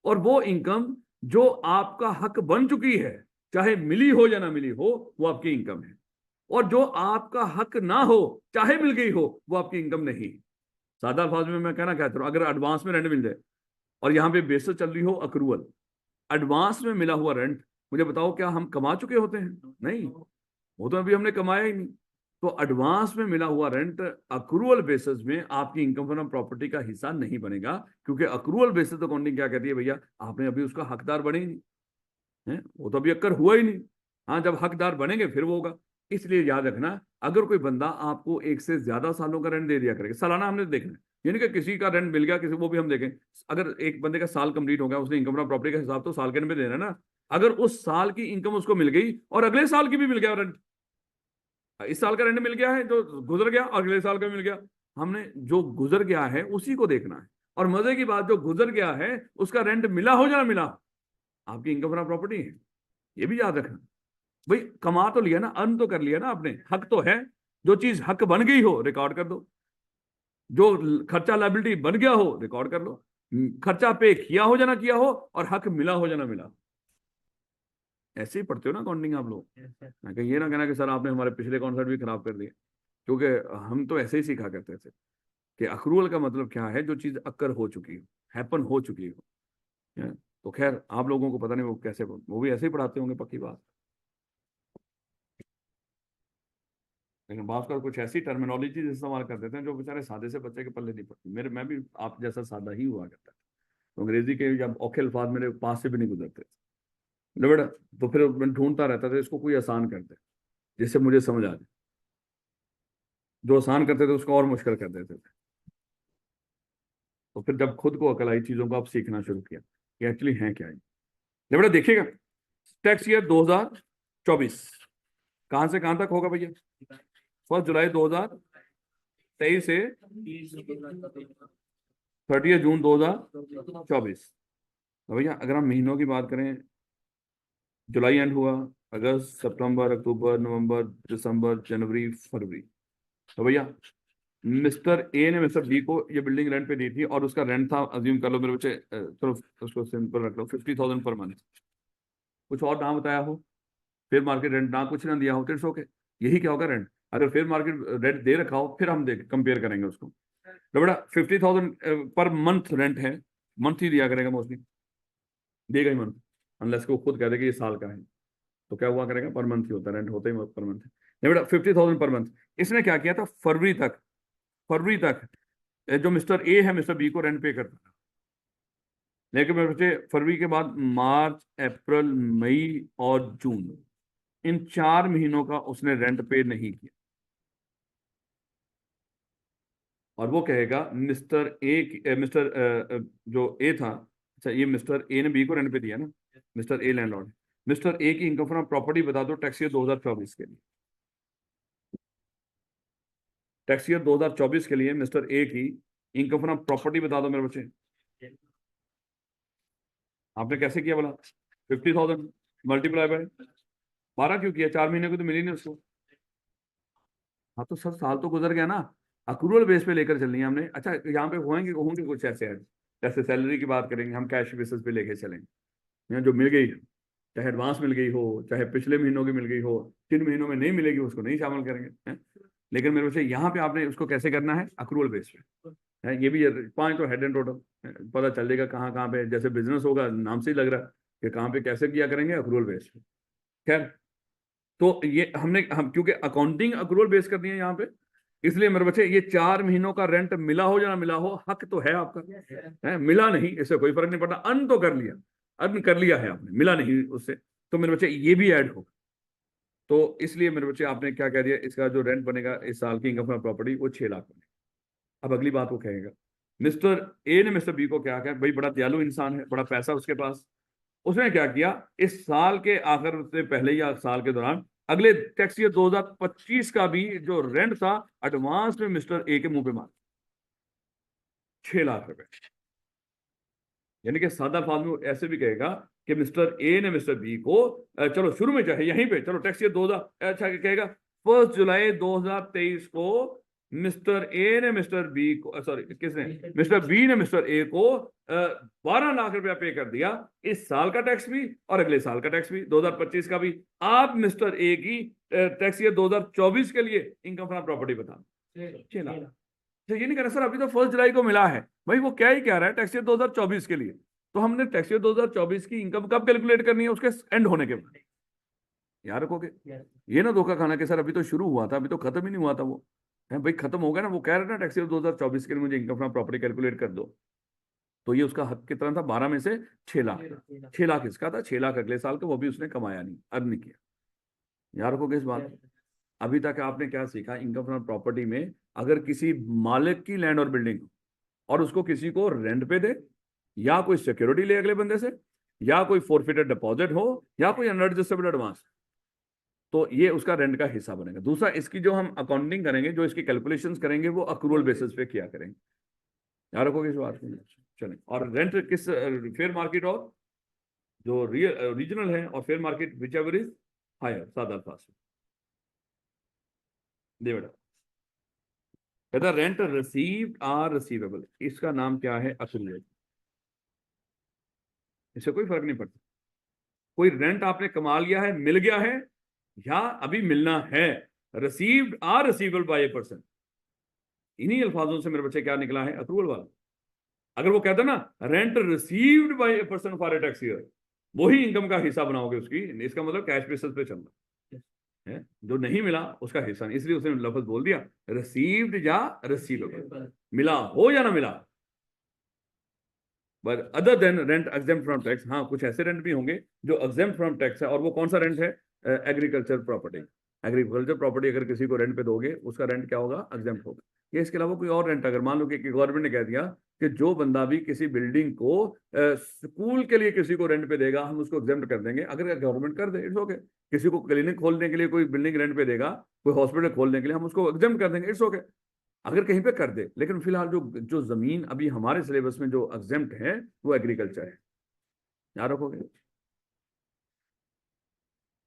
[SPEAKER 1] और वो इनकम जो आपका हक बन चुकी है, चाहे मिली हो या ना मिली हो, वो आपकी इनकम है। और जो आपका हक ना हो, चाहे मिल गई हो, वो आपकी इनकम नहीं। सादा अल्फाज में मैं कहना चाहता हूं, अगर एडवांस में रेंट मिल जाए और यहाँ पे बेसिस चल रही हो अक्रूवल, एडवांस में मिला हुआ रेंट, मुझे बताओ क्या हम कमा चुके होते हैं? नहीं, वो तो अभी हमने कमाया ही नहीं। तो एडवांस में मिला हुआ रेंट अक्रूवल बेसिस में आपकी इनकम फ्रॉम प्रॉपर्टी का हिस्सा नहीं बनेगा, क्योंकि अक्रूवल बेसिस अकाउंटिंग क्या कहती है, भैया आपने अभी उसका हकदार बने ही नहीं है, वो तो अभी अक्कर हुआ ही नहीं। हाँ, जब हकदार बनेंगे फिर वो होगा। इसलिए याद रखना, अगर कोई बंदा आपको एक से ज्यादा सालों का रेंट दे दिया करेगा, सालाना हमने देखना है, यानी कि किसी का रेंट मिल गया किसी, वो भी हम देखें। अगर एक बंदे का साल कंप्लीट हो गया, उसने इनकम फ्रॉम प्रॉपर्टी का हिसाब तो साल के एंड में देना है ना। अगर उस साल की इनकम उसको मिल गई और अगले साल की भी मिल गया रेंट, इस साल का रेंट मिल गया है जो गुजर गया और अगले साल का मिल गया, हमने जो गुजर गया है उसी को देखना है। और मजे की बात, जो गुजर गया है उसका रेंट मिला हो या ना मिला, आपकी इनकम फ्रॉम प्रॉपर्टी है। ये भी याद रखना। भाई कमा तो लिया ना, अर्न तो कर लिया ना आपने, हक तो है। जो चीज हक बन गई हो रिकॉर्ड कर दो, जो खर्चा लायबिलिटी बन गया हो रिकॉर्ड कर लो, खर्चा पे किया हो या ना किया हो, और हक मिला हो या ना मिला। ऐसे ही पढ़ते हो ना अकाउंटिंग आप लोग। मैं कहीं ये ना कहना कि सर आपने हमारे पिछले कॉन्सेप्ट भी खराब कर दिए, क्योंकि हम तो ऐसे ही सीखा करते थे कि अक्रूवल का मतलब क्या है, जो चीज अक्कर हो चुकी हो, हैपन हो चुकी हो। है? तो खैर आप लोगों को पता नहीं वो कैसे, वो भी ऐसे ही पढ़ाते होंगे पक्की बात। लेकिन भास्कर कुछ ऐसी टर्मिनोलॉजी इस्तेमाल कर देते हैं जो बेचारे सादे से बच्चे के पल्ले नहीं पड़ती। मेरे मैं भी आप जैसा सादा ही हुआ करता था, तो अंग्रेजी के जब औखे अल्फाज मेरे पास से भी नहीं गुजरते थे बेटा। तो फिर मैं ढूंढता रहता था इसको कोई आसान कर दे जिससे मुझे समझ आ जाए। जो आसान करते थे उसको और मुश्किल कर देते थे। तो फिर जब खुद को अकल आई, चीजों को आप सीखना शुरू किया कि एक्चुअली है क्या है। ले बेटा देखिएगा, टैक्स ईयर 2024 कहां से कहां तक होगा भैया? 1 जुलाई 2023 से 30 जून 2024। तो भैया अगर हम महीनों की बात करें, जुलाई एंड हुआ, अगस्त, सितंबर, अक्टूबर, नवंबर, दिसंबर, जनवरी, फरवरी। तो भैया मिस्टर ए ने मिस्टर बी को ये बिल्डिंग रेंट पे दी थी, और उसका रेंट था, अज्यूम कर लो मेरे बच्चे, चलो उसको सिंपल रख लो, 50,000 पर मंथ। कुछ और ना बताया हो, फिर मार्केट रेंट ना कुछ ना दिया हो, तो ओके, यही क्या होगा रेंट। अगर फिर मार्केट रेंट दे रखा हो, फिर हम देख कंपेयर करेंगे उसको। तो बेटा 50,000 पर मंथ रेंट है, मंथ ही दिया करेगा मोस्टली, देगा ही मंथ, अनलेस को खुद कह दे कि ये साल का है, तो क्या हुआ करेगा, पर मंथ ही होता है, रेंट होता ही पर मंथ है। नहीं बेटा 50,000 पर मंथ। इसने क्या किया था, फरवरी तक, फरवरी तक जो मिस्टर ए है मिस्टर बी को रेंट पे करता था। लेकिन मेरे बच्चे फरवरी के बाद मार्च, अप्रैल, मई और जून, इन 4 महीनों का उसने रेंट पे नहीं किया। और वो कहेगा मिस्टर ए, मिस्टर जो ए था, अच्छा ये मिस्टर ए ने बी को रेंट पे दिया ना, mister A landlord. Mister A की इनकम फ्रॉम प्रॉपर्टी बता दो टैक्स ईयर 2024 के लिए। टैक्स ईयर 2024 के लिए मिस्टर ए की इनकम फ्रॉम प्रॉपर्टी बता दो मेरे बच्चे। आपने कैसे किया बोला, 50,000 मल्टीप्लाई बाय 12 क्यों किया, 4 महीने को तो मिली नहीं उसको। हाँ तो सर साल तो गुजर गया ना, अक्रूवल बेस पे लेकर चलनी है हमने। अच्छा यहाँ पे होंगे होंगे कुछ ऐसे हैं, जैसे सैलरी की बात करेंगे हम, कैश बेसिस पे लेके चलेंगे, यहाँ जो मिल गई, चाहे एडवांस मिल गई हो, चाहे पिछले महीनों की मिल गई हो, 3 महीनों में नहीं मिलेगी उसको नहीं शामिल करेंगे, है? लेकिन मेरे बच्चे यहाँ पे आपने उसको कैसे करना है, अक्रूवल बेस पे है। ये भी 5 तो हेड एंड टोटल पता चल जाएगा कहाँ कहाँ पे, जैसे बिजनेस होगा नाम से ही लग रहा है कि कहाँ पे कैसे किया करेंगे, अक्रूवल बेस पे। खैर, तो ये हम क्योंकि अकाउंटिंग अक्रूवल बेस कर दी है यहाँ पे, इसलिए मेरे बच्चे ये 4 महीनों का रेंट मिला हो या ना मिला हो, हक तो है आपका, है? मिला नहीं इससे कोई फर्क नहीं पड़ता, अर्न तो कर लिया, अर्न कर लिया है आपने, मिला नहीं उससे, तो मेरे बच्चे ये भी ऐड होगा। तो इसलिए मेरे बच्चे आपने क्या कह दिया, इसका जो रेंट बनेगा इस साल की इनकम फ्रॉम प्रॉपर्टी वो 6 लाख बनेगा। अब अगली बात वो कहेगा, मिस्टर ए ने मिस्टर बी को क्या कहा, भाई बड़ा दयालु इंसान है, बड़ा पैसा उसके पास, उसने क्या किया, इस साल के आखिर से पहले या साल के दौरान अगले टैक्स ईयर 2025 का भी जो रेंट था एडवांस में मिस्टर ए के मुंह पे मार, 6 लाख रुपए। यानी कि सादा अल्फाज में ऐसे भी कहेगा कि मिस्टर ए ने मिस्टर बी को, चलो शुरू में चाहे यहीं पे, चलो टैक्स ईयर 2000, अच्छा कहेगा 1 जुलाई 2023 को मिस्टर ए ने मिस्टर बी को, सॉरी किसने, मिस्टर बी ने मिस्टर ए को 12 लाख रुपया पे कर दिया, इस साल का टैक्स भी और अगले साल का टैक्स भी, 2025 का भी। आप मिस्टर ए की टैक्स ईयर 2024 के लिए इनकम फ्रॉम प्रॉपर्टी बता, 6 लाख। तो ये नहीं कह रहा सर अभी तो 1 जुलाई को मिला है, भाई वो क्या ही कह रहा है टैक्स ईयर 2024 के लिए। तो हमने टैक्स ईयर 2024 की इनकम कब कैलकुलेट करनी है, उसके एंड होने के बाद। याद रखोगे, ये ना धोखा खाना कि सर अभी तो शुरू हुआ था, अभी तो खत्म ही नहीं हुआ था वो, है भाई खत्म हो गया ना, वो कह रहा है ना टैक्स ईयर 2024 के लिए मुझे इनकम फ्रॉम प्रॉपर्टी कैलकुलेट कर दो। तो ये उसका हक कितना था, 12 में से 6 लाख, 6 लाख इसका था, 6 लाख अगले साल का, वो भी उसने कमाया नहीं, अर्न नहीं किया। याद रखोगे इस बात। अभी तक आपने क्या सीखा, इनकम फ्रॉम प्रॉपर्टी में अगर किसी मालिक की लैंड और बिल्डिंग और उसको किसी को रेंट पे दे, या कोई सिक्योरिटी ले अगले बंदे से, या कोई फोरफिटेड डिपॉजिट हो, या कोई अनएडजस्टेबल एडवांस, तो ये उसका रेंट का हिस्सा बनेगा। दूसरा, इसकी जो हम अकाउंटिंग करेंगे, जो इसकी कैलकुलेशंस करेंगे, वो अक्रूवल बेसिस पे किया करेंगे। याद रखोगे इस बात को। चलें, और रेंट किस, फेयर मार्केट और जो रीजनल है, और fair market whichever is higher, सादा अल्फाज में दे बेटा। कहता रेंट रिसीव्ड आर रिसीवेबल, इसका नाम क्या है, अक्रूवल। इससे कोई फर्क नहीं पड़ता। कोई रेंट आपने कमा लिया है, मिल गया है, या अभी मिलना है। Received or receivable by a person, इन्हीं अल्फाजों से मेरे बच्चे क्या निकला है, अप्रूवल वाला। अगर वो कहता ना rent received by a person for a tax year, वही इनकम का हिस्सा बनाओगे उसकी, इसका मतलब कैश बेसिस पे चलना है। जो नहीं मिला उसका हिस्सा नहीं, इसलिए उसने लफ्ज बोल दिया रिसीव्ड या रिसीवेबल, मिला हो या ना मिला। But other than rent exempt from tax, हाँ कुछ ऐसे रेंट भी होंगे जो एग्जेम्प्ट फ्रॉम टैक्स है, और वो कौन सा रेंट है, एग्रीकल्चर प्रॉपर्टी। एग्रीकल्चर प्रॉपर्टी अगर किसी को रेंट पे दोगे, उसका रेंट क्या होगा, एग्जेम्प्ट होगा। ये इसके अलावा कोई और रेंट, अगर मान लो कि गवर्नमेंट ने कह दिया कि जो बंदा भी किसी बिल्डिंग को स्कूल के लिए किसी को रेंट पे देगा, हम उसको एग्जेम्प्ट कर देंगे, अगर गवर्नमेंट कर दे, इट्स ओके। किसी को क्लिनिक खोलने के लिए कोई बिल्डिंग रेंट पे देगा, कोई हॉस्पिटल खोलने के लिए, हम उसको एग्जेम्प्ट कर देंगे, इट्स ओके, अगर कहीं पे कर दे। लेकिन फिलहाल जो जो जमीन अभी हमारे सिलेबस में जो एग्जेम्प्ट है वो एग्रीकल्चर है, याद रखोगे।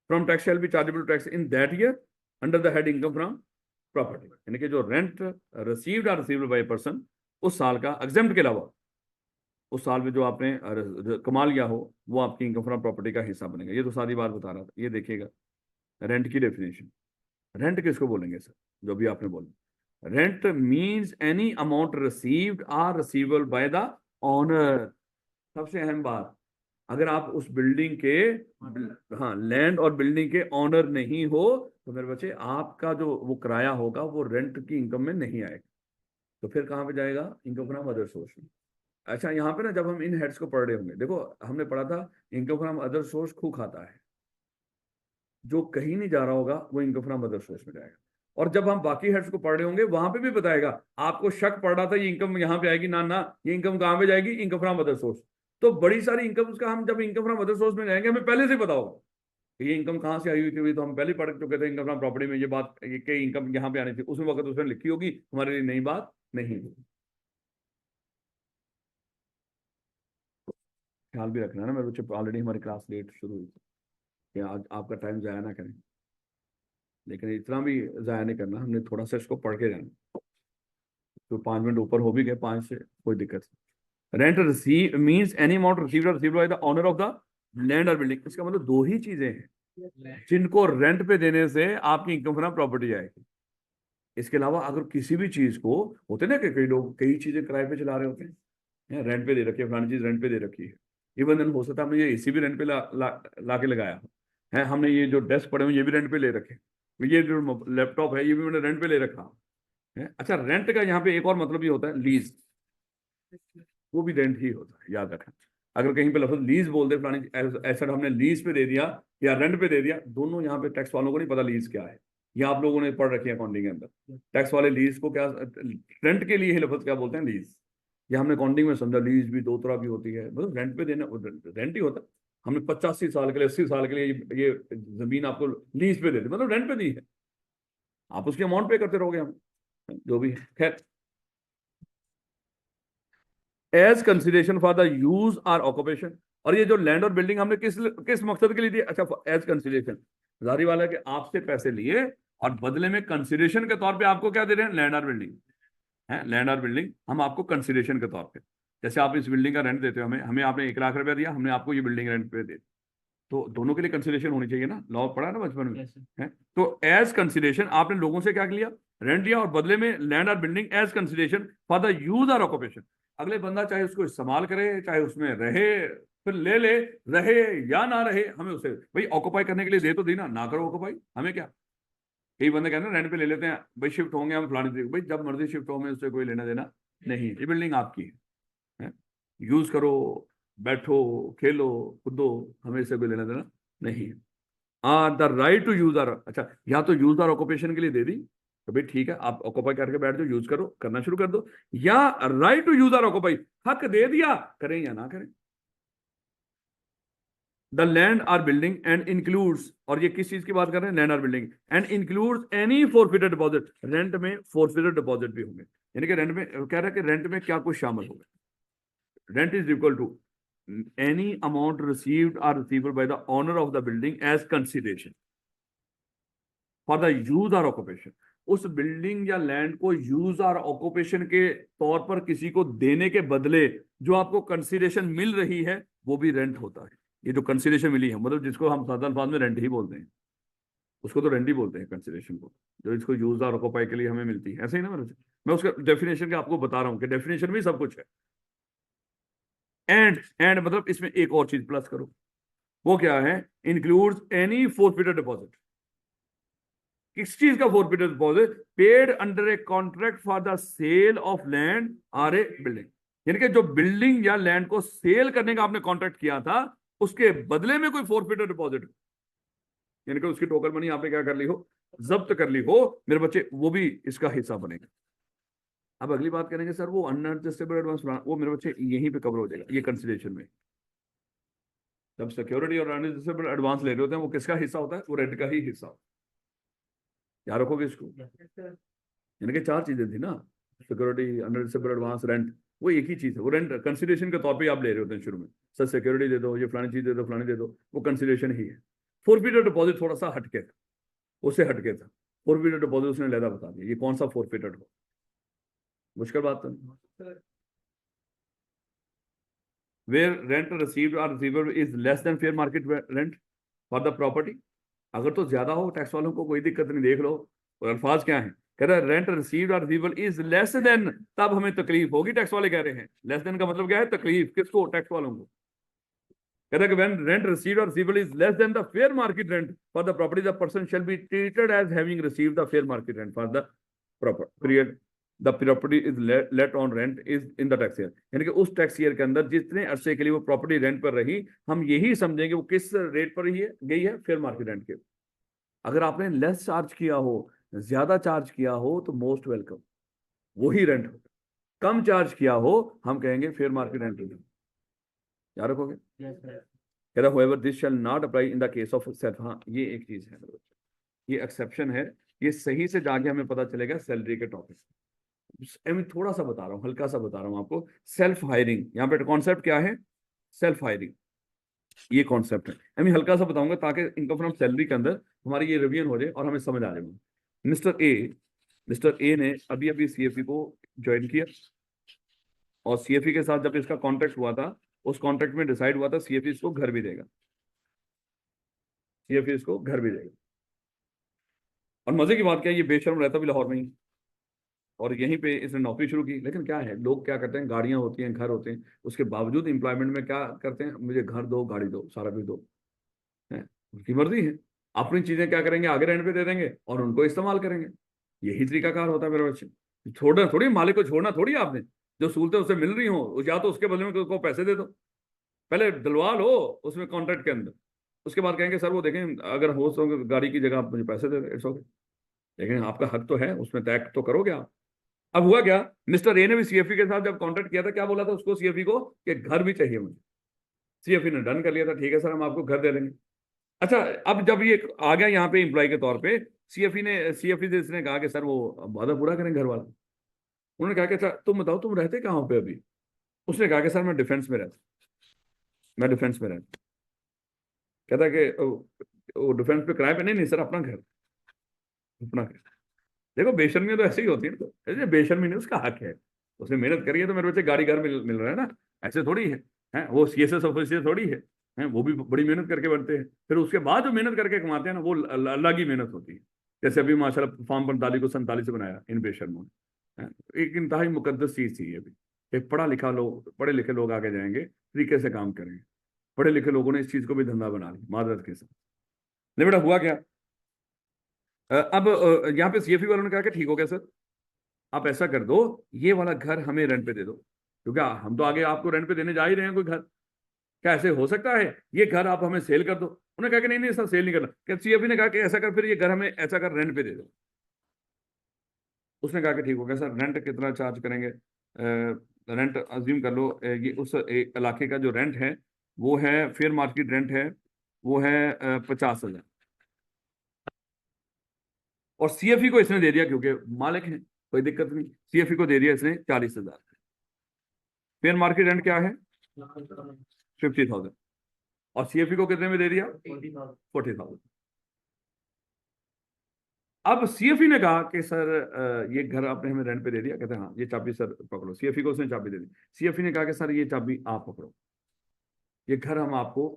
[SPEAKER 1] From tax shall be chargeable tax in that year under the head income from property, यानी कि जो rent received or received by person उस साल का एग्जेम्प्ट के अलावा, उस साल में जो आपने कमा लिया हो, वो आपकी इनकम फ्रॉम प्रॉपर्टी का हिस्सा बनेगा। ये तो सारी बात बता रहा था। ये देखिएगा रेंट की डेफिनेशन, रेंट किसको बोलेंगे सर, जो भी आपने बोला, rent means any amount received or receivable by the owner. सबसे अहम बात, अगर आप उस बिल्डिंग के, हाँ लैंड और बिल्डिंग के ऑनर नहीं हो, तो मेरे बच्चे आपका जो वो किराया होगा वो रेंट की इनकम में नहीं आएगा, तो फिर कहाँ पे जाएगा, इनकम फ्रॉम अदर सोर्स में। अच्छा, यहाँ पे ना जब हम इन हेड्स को पढ़ रहे होंगे, देखो हमने पढ़ा था इनकम फ्रॉम अदर सोर्स खूब खाता है, जो कहीं नहीं जा रहा होगा वो इनकम फ्रॉम अदर सोर्स में जाएगा। और जब हम बाकी हेड्स को पढ़ रहे होंगे, वहां पे भी बताएगा, आपको शक पड़ रहा था ये इनकम यहाँ पे आएगी, ना ना ये इनकम कहाँ पे जाएगी, इनकम फ्रॉम अदर सोर्स। तो बड़ी सारी इनकम का हम जब इनकम फ्रॉम अदर सोर्स में जाएंगे, हमें पहले से पता होगा कि ये इनकम कहाँ से आई हुई थी, तो हम पहले पढ़ चुके थे इनकम फ्रॉम प्रॉपर्टी में, ये बात कि इनकम यहाँ पे आनी थी, उस वक्त उसने लिखी होगी, हमारे लिए नई बात नहीं होगी। ख्याल भी रखना है ना मेरे बच्चे, ऑलरेडी हमारी क्लास लेट शुरू हुई थी, कि आज आपका टाइम जाया ना करें, लेकिन इतना भी जाया नहीं करना, हमने थोड़ा सा इसको पढ़ के जाना। तो 5 मिनट ऊपर हो भी गए, 5 से कोई दिक्कत नहीं। Rent receive means any amount received by the owner of the land और बिल्डिंग। इसका मतलब दो ही चीजें हैं जिनको रेंट पे देने से आपकी इनकम फ्रॉम प्रॉपर्टी आएगी। इसके अलावा अगर किसी भी चीज को, होते ना कि कई लोग कई चीजें किराए पे चला रहे होते हैं, रेंट पे दे रखी है, फलानी चीज रेंट पे दे रखी है, इवन देन हो सकता है हमने ये एसी भी रेंट पे ला के लगाया है, हमने ये जो डेस्क पड़े हुए ये भी रेंट पे ले रखे, ये जो लैपटॉप है ये भी मैंने रेंट पे ले रखा है। अच्छा, रेंट का यहाँ पे एक और मतलब भी होता है लीज, वो भी रेंट ही होता है, याद रखना। अगर कहीं पे लफ्ज लीज बोल दे, फलानी एसेट हमने लीज पे दे दिया या रेंट पे दे दिया, दोनों यहाँ पे टैक्स वालों को नहीं पता लीज क्या है। ये आप लोगों ने पढ़ रखी है अकाउंटिंग के अंदर, टैक्स वाले लीज को क्या, रेंट के लिए ही लफ्ज क्या बोलते हैं, लीज। ये हमने अकाउंटिंग में समझा, लीज भी दो तरह की होती है, मतलब रेंट पे देना रेंट ही होता है। हमने 85 साल के लिए 80 साल के लिए ये जमीन आपको लीज पे दे दी, मतलब रेंट पे दी है, आप उसकी अमाउंट पे करते रहोगे, हम जो भी है। खैर, as consideration for the use or occupation, और ये जो लैंड और बिल्डिंग हमने किस किस मकसद के लिए दी, अच्छा एज कंसिडरेशन, जारी वाला है कि आपसे पैसे लिए और बदले में कंसिडरेशन के तौर पे आपको क्या दे रहे हैं, लैंड और बिल्डिंग है, लैंड और बिल्डिंग हम आपको कंसिडरेशन के तौर पे, जैसे आप इस बिल्डिंग का रेंट देते हो, हमें हमें आपने 1 लाख रुपया दिया, हमने आपको ये बिल्डिंग रेंट पे दे, तो दोनों के लिए कंसिडरेशन होनी चाहिए ना, लॉ पढ़ा है ना बचपन में, है। तो एज कंसिडरेशन आपने लोगों से क्या लिया, रेंट लिया, और बदले में लैंड और building as consideration for the use और ऑक्यूपेशन। अगले बंदा चाहे उसको इस्तेमाल करे, चाहे उसमें रहे, फिर ले ले, रहे या ना रहे, हमें उसे भाई ऑक्यूपाई करने के लिए दे तो दी ना करो ऑक्यूपाई, हमें क्या। कई बंदे कहते हैं रेंट पे ले लेते हैं, भाई शिफ्ट होंगे हम फलानी तरीके, भाई जब मर्जी शिफ्ट हो, हमें उससे कोई लेना देना नहीं, ये बिल्डिंग आपकी है, यूज करो, बैठो, खेलो, कूदो, हमें इससे कोई लेना देना नहीं है। The right to use or, अच्छा या तो यूज आर ऑक्यूपेशन के लिए दे दी, तो भाई ठीक है आप ऑक्यूपाई करके बैठ जाओ, यूज करो, करना शुरू कर दो, या right to use or occupy, हक दे दिया, करें या ना करें। The land or building and includes, और ये किस चीज की बात कर रहे हैं, land or building and includes any forfeited deposit, rent में फॉरफिटेड डिपॉजिट भी होंगे, यानी कि रेंट में कह रहा है कि रेंट में क्या कुछ शामिल होगा। Rent is equal to any amount received or receivable by the owner of the building as consideration for the use or occupation। उस बिल्डिंग या लैंड को यूज और ऑक्यूपेशन के तौर पर किसी को देने के बदले जो आपको कंसिडरेशन मिल रही है, वो भी रेंट होता है। ये जो कंसिडरेशन मिली है, मतलब जिसको हम साधारण अल्फाज में रेंट ही बोलते हैं, उसको तो रेंट ही बोलते हैं कंसिडरेशन को, जो इसको यूज और ऑक्यूपाई के लिए हमें मिलती है, ऐसे ही ना मेरे से। मैं उसका डेफिनेशन का आपको बता रहा हूँ कि डेफिनेशन में सब कुछ है। एंड मतलब इसमें एक और चीज प्लस करो, वो क्या है, इंक्लूड्स एनी फोरफिटेड डिपॉजिट। किस चीज का forfeited deposit? Paid under a contract for the sale of land or a building, यानी कि जो बिल्डिंग या लैंड को सेल करने का आपने कॉन्ट्रैक्ट किया था, उसके बदले में कोई फोरफिटेड डिपॉजिट, यानी कि उसकी टोकन मनी आपने क्या कर ली हो, जब्त कर ली हो, मेरे बच्चे, वो भी इसका हिस्सा बनेगा। अब अगली बात करेंगे सर वो अनएडजस्टेबल एडवांस, वो मेरे बच्चे यहीं पे कवर हो जाएगा ये कंसिडरेशन में। जब सिक्योरिटी और अनएडजस्टेबल एडवांस ले रहे होते हैं, वो किसका हिस्सा होता है? वो रेंट का ही हिस्सा। याद रखोगे इसको, यानी कि चार चीजें थी ना, सिक्योरिटी, अनएडजस्टेबल एडवांस, रेंट, वो एक ही चीज है। वो रेंट कंसिडरेशन के तौर पे आप ले रहे होते हैं शुरू में, सर सिक्योरिटी दे दो, ये फलानी चीज दे दो, फलानी दे दो, वो कंसिडरेशन ही है। फोरफिटेड डिपॉजिट थोड़ा सा हटके था, उससे हटके था। फोरफिटेड डिपॉजिट उसने लहदा बता दिया, ये कौन सा फोरफिटेड हो, मुश्किल बात तो नहीं। वेयर रेंट रिसीव्ड और receivable is less than fair market rent for the property, अगर तो ज्यादा हो टैक्स वालों को कोई दिक्कत नहीं, देख लो। और अल्फाज क्या है, कह रहा है रेंट रिसीव्ड और रिसीवेबल इज लेस देन, तब हमें तकलीफ होगी, टैक्स वाले कह रहे हैं। लेस देन का मतलब क्या है? तकलीफ किसको? टैक्स वालों को। कह रहा है कि when rent received or receivable is less than the fair market rent for the property, the person shall be treated as having received the fair market rent for the proper period the property is let on rent is in the tax year, यानी कि उस tax year के अंदर जितने अरसे के लिए वो प्रॉपर्टी रेंट पर रही, हम यही समझेंगे वो किस रेट पर गई है, फेयर मार्केट रेंट के। अगर आपने लेस चार्ज किया हो, ज्यादा चार्ज किया हो, तो मोस्ट वेलकम, वही रेंट हो। कम चार्ज किया हो, हम कहेंगे फेयर मार्केट रेंट। याद रखोगे? कह रहा whoever this shall not apply in the case of self, हाँ ये एक चीज है, ये एक्सेप्शन है, ये सही से जाके हमें पता चलेगा सैलरी के टॉपिक। मैं थोड़ा सा बता रहा हूँ, हल्का सा बता रहा हूँ आपको। सेल्फ हायरिंग, यहाँ पे कॉन्सेप्ट क्या है? सेल्फ हायरिंग, ये कॉन्सेप्ट है। मैं हल्का सा बताऊंगा ताकि इनकम फ्रॉम सैलरी के अंदर हमारी ये रिवीजन हो जाए और हमें समझ आ जाए। मिस्टर ए ने अभी अभी सीएफई को ज्वाइन किया, और सीएफई के साथ जब इसका कॉन्ट्रैक्ट हुआ था, उस कॉन्ट्रैक्ट में डिसाइड हुआ था सीएफई इसको घर भी देगा, सीएफई इसको घर भी देगा। और मजे की बात क्या है, ये बेशर्म रहता भी लाहौर में ही, और यहीं पे इसने नौकरी शुरू की। लेकिन क्या है, लोग क्या करते हैं, गाड़ियां होती हैं, घर होते हैं, उसके बावजूद एम्प्लॉयमेंट में क्या करते हैं, मुझे घर दो, गाड़ी दो, सारा कुछ दो, है उनकी मर्जी है। अपनी चीजें क्या करेंगे, आगे रेंट पे दे देंगे और उनको इस्तेमाल करेंगे। यही तरीकाकार होता है मेरे बच्चे। छोड़ना थोड़ी, मालिक को छोड़ना थोड़ी आपने, जो सहूलतें उसे मिल रही हो, या तो उसके बदले में उसको पैसे दे दो, पहले डलवा लो उसमें कॉन्ट्रैक्ट के अंदर, उसके बाद कहेंगे सर वो देखें अगर हो तो गाड़ी की जगह आप मुझे पैसे दे दो, इट्स ओके। लेकिन आपका हक तो है, उसमें तय तो करोगे आप। अब हुआ क्या, मिस्टर ए ने भी सीएफई के साथ जब कॉन्ट्रैक्ट किया था, क्या बोला था उसको, सीएफई को, कि घर भी चाहिए मुझे। सीएफई ने डन कर लिया था, ठीक है सर हम आपको घर दे देंगे। अच्छा, अब जब ये आ गया यहाँ पे एम्प्लॉय के तौर पे, सीएफई से इसने कहा कि सर वो वादा पूरा करें घर वाला। उन्होंने कहा कि अच्छा तुम बताओ तुम रहते कहाँ पे अभी? उसने कहा कि सर मैं डिफेंस में रहता, मैं डिफेंस में रहता। कहता कि वो डिफेंस पे किराए पे, नहीं नहीं सर अपना घर, अपना घर। देखो बेशर्मी तो ऐसे ही होती है, तो ऐसे बेशर्मी नहीं, उसका हक है, उसने मेहनत करी है, तो मेरे बच्चे गाड़ी घर मिल रहा है ना, ऐसे थोड़ी है। हैं वो सीएसएस ऑफिसर थोड़ी है, हैं वो भी बड़ी मेहनत करके बनते हैं, फिर उसके बाद जो मेहनत करके कमाते हैं ना, वो अलग ही मेहनत होती है। जैसे अभी माशाल्लाह फॉर्म 45 को 47 से बनाया इन बेशर्मों ने, एक इंतहाई मुकद्दस चीज थी ये भी। एक पढ़े लिखे लोग आगे जाएंगे, तरीके से काम करेंगे। पढ़े लिखे लोगों ने इस चीज को भी धंधा बना लिया मादरत के साथ। नहीं बेटा, हुआ क्या, अब यहाँ पे सीएफई वालों ने कहा कि ठीक हो गया सर, आप ऐसा कर दो, ये वाला घर हमें रेंट पे दे दो, क्योंकि हम तो आगे आपको रेंट पे देने जा ही रहे हैं कोई घर। क्या ऐसे हो सकता है, ये घर आप हमें सेल कर दो? उन्होंने कहा कि नहीं नहीं सर सेल नहीं करना। क्या सीएफई ने कहा कि ऐसा कर, फिर ये घर हमें ऐसा कर रेंट पे दे दो। उसने कहा कि ठीक हो गया सर, रेंट कितना चार्ज करेंगे? रेंट अज्यूम कर लो, ये उस इलाके का जो रेंट है वो है, फेयर मार्केट रेंट है, वो है 50,000। और सीएफई को इसने दे दिया, क्योंकि मालिक है कोई दिक्कत नहीं, सीएफई को दे दिया इसने 40,000। फेयर मार्केट रेंट क्या है? 50,000। और सीएफई को कितने में दे दिया? 40,000। अब सीएफई ने कहा कि सर ये घर आपने हमें रेंट पे दे दिया। कहते हैं हाँ, ये चाबी सर पकड़ो। सीएफई को उसने चाबी दे दी। सीएफई ने कहा कि सर ये चाबी आप पकड़ो, ये घर हम आपको